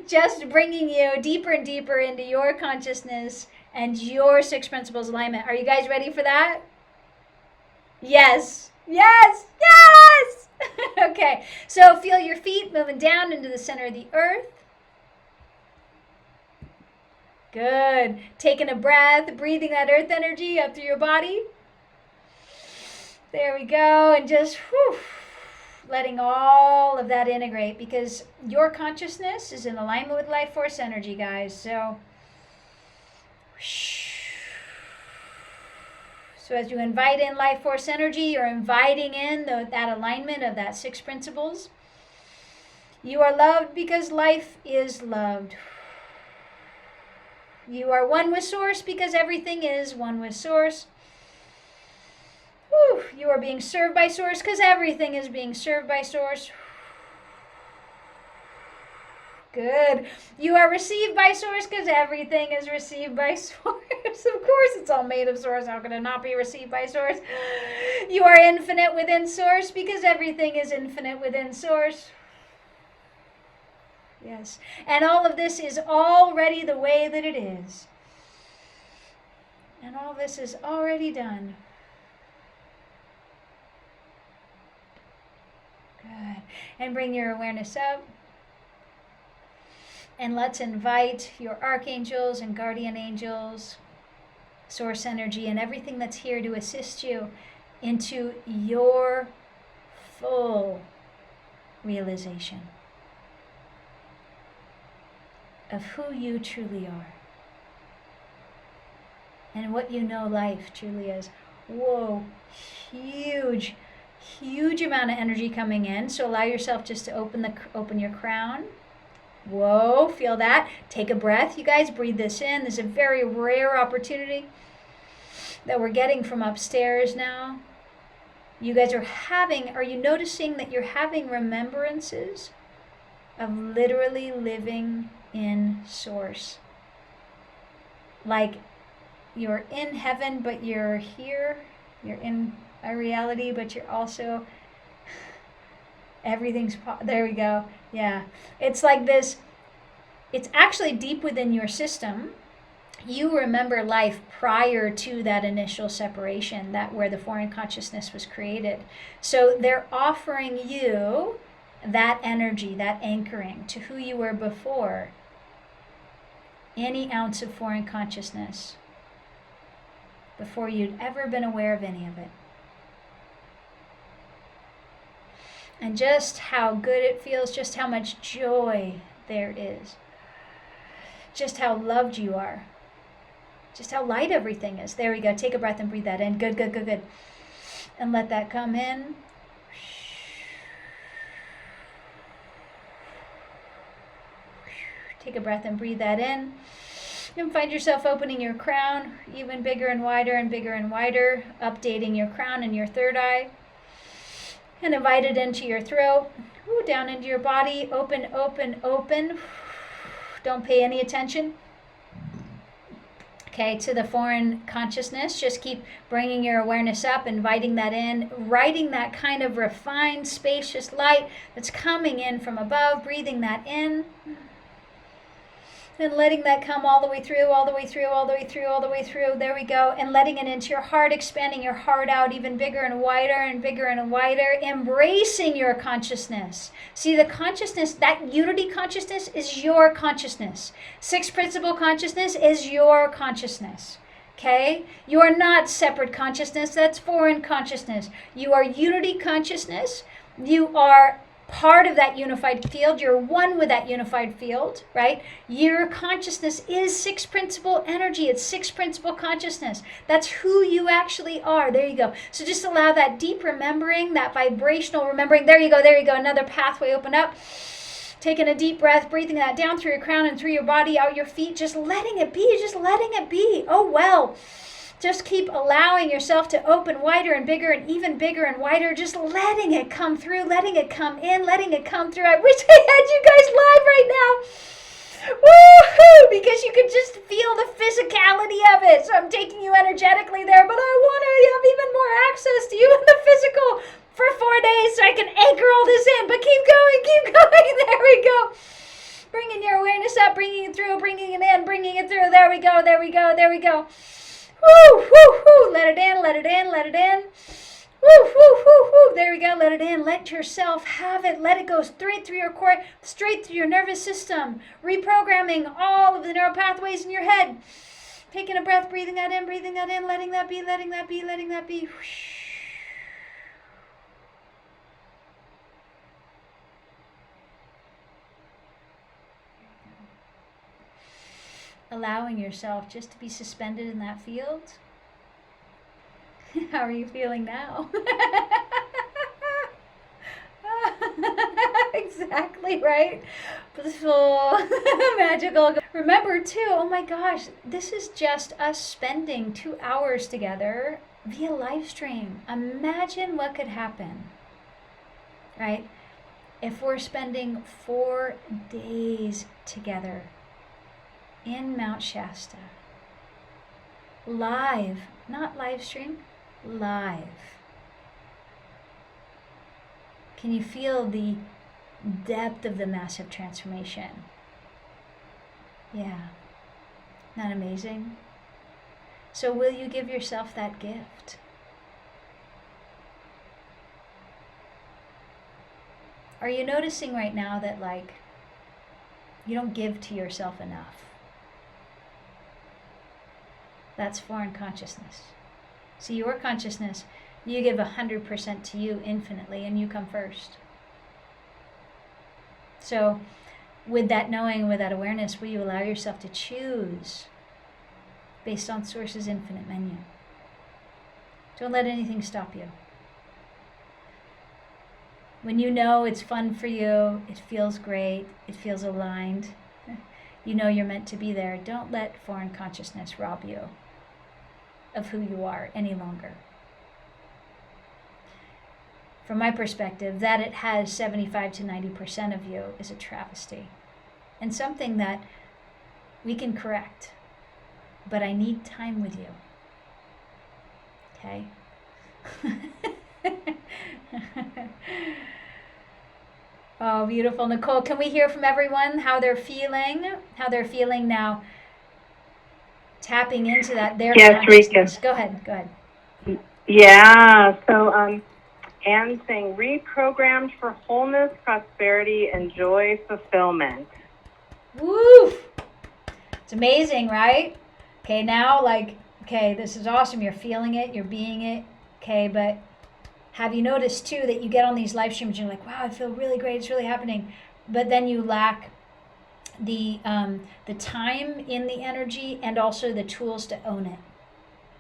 Just bringing you deeper and deeper into your consciousness and your 6 principles alignment. Are you guys ready for that? Yes. Yes. Yes. Okay. So feel your feet moving down into the center of the earth. Good. Taking a breath, breathing that earth energy up through your body. There we go. And just letting all of that integrate, because your consciousness is in alignment with life force energy, guys. So as you invite in life force energy, you're inviting in that alignment of that 6 principles. You are loved because life is loved. You are one with source because everything is one with source. You are being served by source because everything is being served by source. Good. You are received by source because everything is received by source. Of course it's all made of source. How can it not be received by source? You are infinite within source because everything is infinite within source. Yes. And all of this is already the way that it is. And all this is already done. Good. And bring your awareness up. And let's invite your archangels and guardian angels, source energy, and everything that's here to assist you into your full realization of who you truly are and what you know life truly is. Whoa, huge amount of energy coming in. So allow yourself just to open your crown. Whoa, feel that. Take a breath, you guys. Breathe this in. This is a very rare opportunity that we're getting from upstairs now. You guys are you noticing that you're having remembrances of literally living in source? Like you're in heaven, but you're here. You're in a reality, but you're also, there we go. Yeah. It's like this. It's actually deep within your system. You remember life prior to that initial separation, that where the foreign consciousness was created. So they're offering you that energy, that anchoring to who you were before any ounce of foreign consciousness, before you'd ever been aware of any of it. And just how good it feels, just how much joy there is, just how loved you are, just how light everything is. There we go. Take a breath and breathe that in. Good, good, good, good. And let that come in. Take a breath and breathe that in. And find yourself opening your crown even bigger and wider and bigger and wider, updating your crown and your third eye. And invite it into your throat. Ooh, down into your body. Open, open, open. Don't pay any attention. Okay, to the foreign consciousness. Just keep bringing your awareness up, inviting that in, writing that kind of refined, spacious light that's coming in from above, breathing that in. And letting that come all the way through, all the way through, all the way through, all the way through. There we go. And letting it into your heart, expanding your heart out even bigger and wider and bigger and wider. Embracing your consciousness. See, the consciousness, that unity consciousness is your consciousness. Sixth principle consciousness is your consciousness. Okay? You are not separate consciousness. That's foreign consciousness. You are unity consciousness. You are part of that unified field. You're one with that unified field, right? Your consciousness is sixth principle energy. It's sixth principle consciousness. That's who you actually are. There you go. So just allow that deep remembering, that vibrational remembering. There you go. There you go. Another pathway open up. Taking a deep breath, breathing that down through your crown and through your body, out your feet, just letting it be, just letting it be. Oh, well. Just keep allowing yourself to open wider and bigger and even bigger and wider, just letting it come through, letting it come in, letting it come through. I wish I had you guys live right now. Woohoo! Because you could just feel the physicality of it. So I'm taking you energetically there, but I want to have even more access to you in the physical for 4 days so I can anchor all this in. But keep going, keep going. There we go. Bringing your awareness up, bringing it through, bringing it in, bringing it through. There we go, there we go, there we go. Woo, woo, woo. Let it in, let it in, let it in. Woo, woo, woo, woo. There we go. Let it in. Let yourself have it. Let it go straight through your core, straight through your nervous system. Reprogramming all of the neural pathways in your head. Taking a breath, breathing that in, letting that be, letting that be, letting that be. Allowing yourself just to be suspended in that field. How are you feeling now? Exactly right. Blissful, magical. Remember too, oh my gosh, this is just us spending 2 hours together via live stream. Imagine what could happen, right? If we're spending 4 days together in Mount Shasta, live, not live stream, live. Can you feel the depth of the massive transformation. Yeah. Not amazing? So will you give yourself that gift? Are you noticing right now that like you don't give to yourself enough? That's foreign consciousness. See, your consciousness, you give 100% to you infinitely, and you come first. So with that knowing, with that awareness, will you allow yourself to choose based on Source's infinite menu? Don't let anything stop you. When you know it's fun for you, it feels great, it feels aligned, you know you're meant to be there, don't let foreign consciousness rob you of who you are any longer. From my perspective, that it has 75 to 90% of you is a travesty and something that we can correct. But I need time with you. Okay? Oh, beautiful. Nicole, can we hear from everyone how they're feeling? How they're feeling now, tapping into that, their consciousness. Go ahead. Yeah, so Anne's saying, reprogrammed for wholeness, prosperity, and joy fulfillment. Woo! It's amazing, right? Okay, now, like, okay, this is awesome. You're feeling it, you're being it. Okay, but have you noticed, too, that you get on these live streams and you're like, wow, I feel really great, it's really happening. But then you lack the time in the energy and also the tools to own it,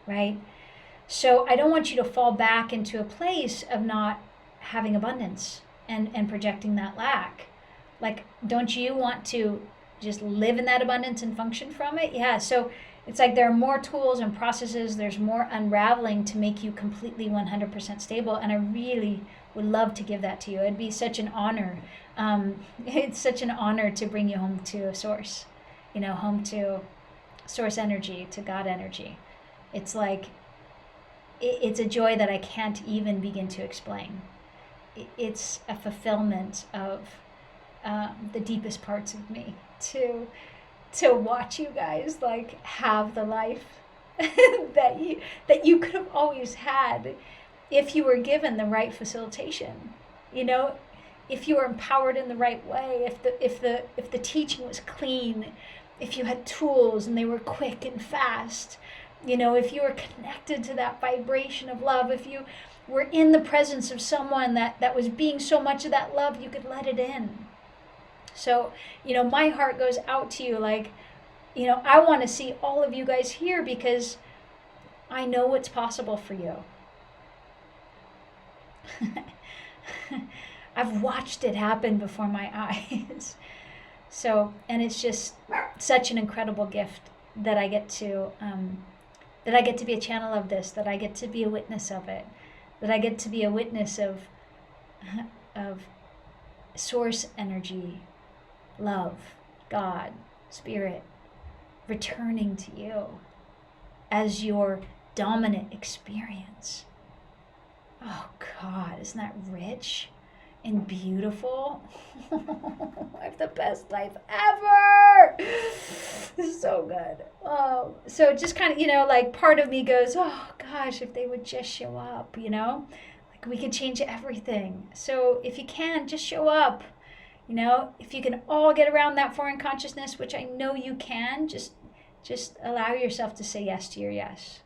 right? So I don't want you to fall back into a place of not having abundance and projecting that lack. Like, don't you want to just live in that abundance and function from it? Yeah, so it's like there are more tools and processes, there's more unraveling to make you completely 100% stable, and I really would love to give that to you. It'd be such an honor. It's such an honor to bring you home to Source, home to Source energy, to God energy. It's like, it's a joy that I can't even begin to explain. It's a fulfillment of the deepest parts of me to watch you guys like have the life that you could have always had if you were given the right facilitation. If you were empowered in the right way, if the teaching was clean, if you had tools and they were quick and fast, if you were connected to that vibration of love, if you were in the presence of someone that was being so much of that love, you could let it in. So, my heart goes out to you. Like, I want to see all of you guys here because I know what's possible for you. I've watched it happen before my eyes. So, and it's just such an incredible gift that I get to be a channel of this, that I get to be a witness of it, that I get to be a witness of Source energy, love, God, Spirit, returning to you as your dominant experience. Oh God, isn't that rich and beautiful? I have the best life ever. This is so good. Oh, so just kind of, like part of me goes, oh gosh, if they would just show up, like we could change everything. So if you can, just show up. If you can all get around that foreign consciousness, which I know you can, just allow yourself to say yes to your yes.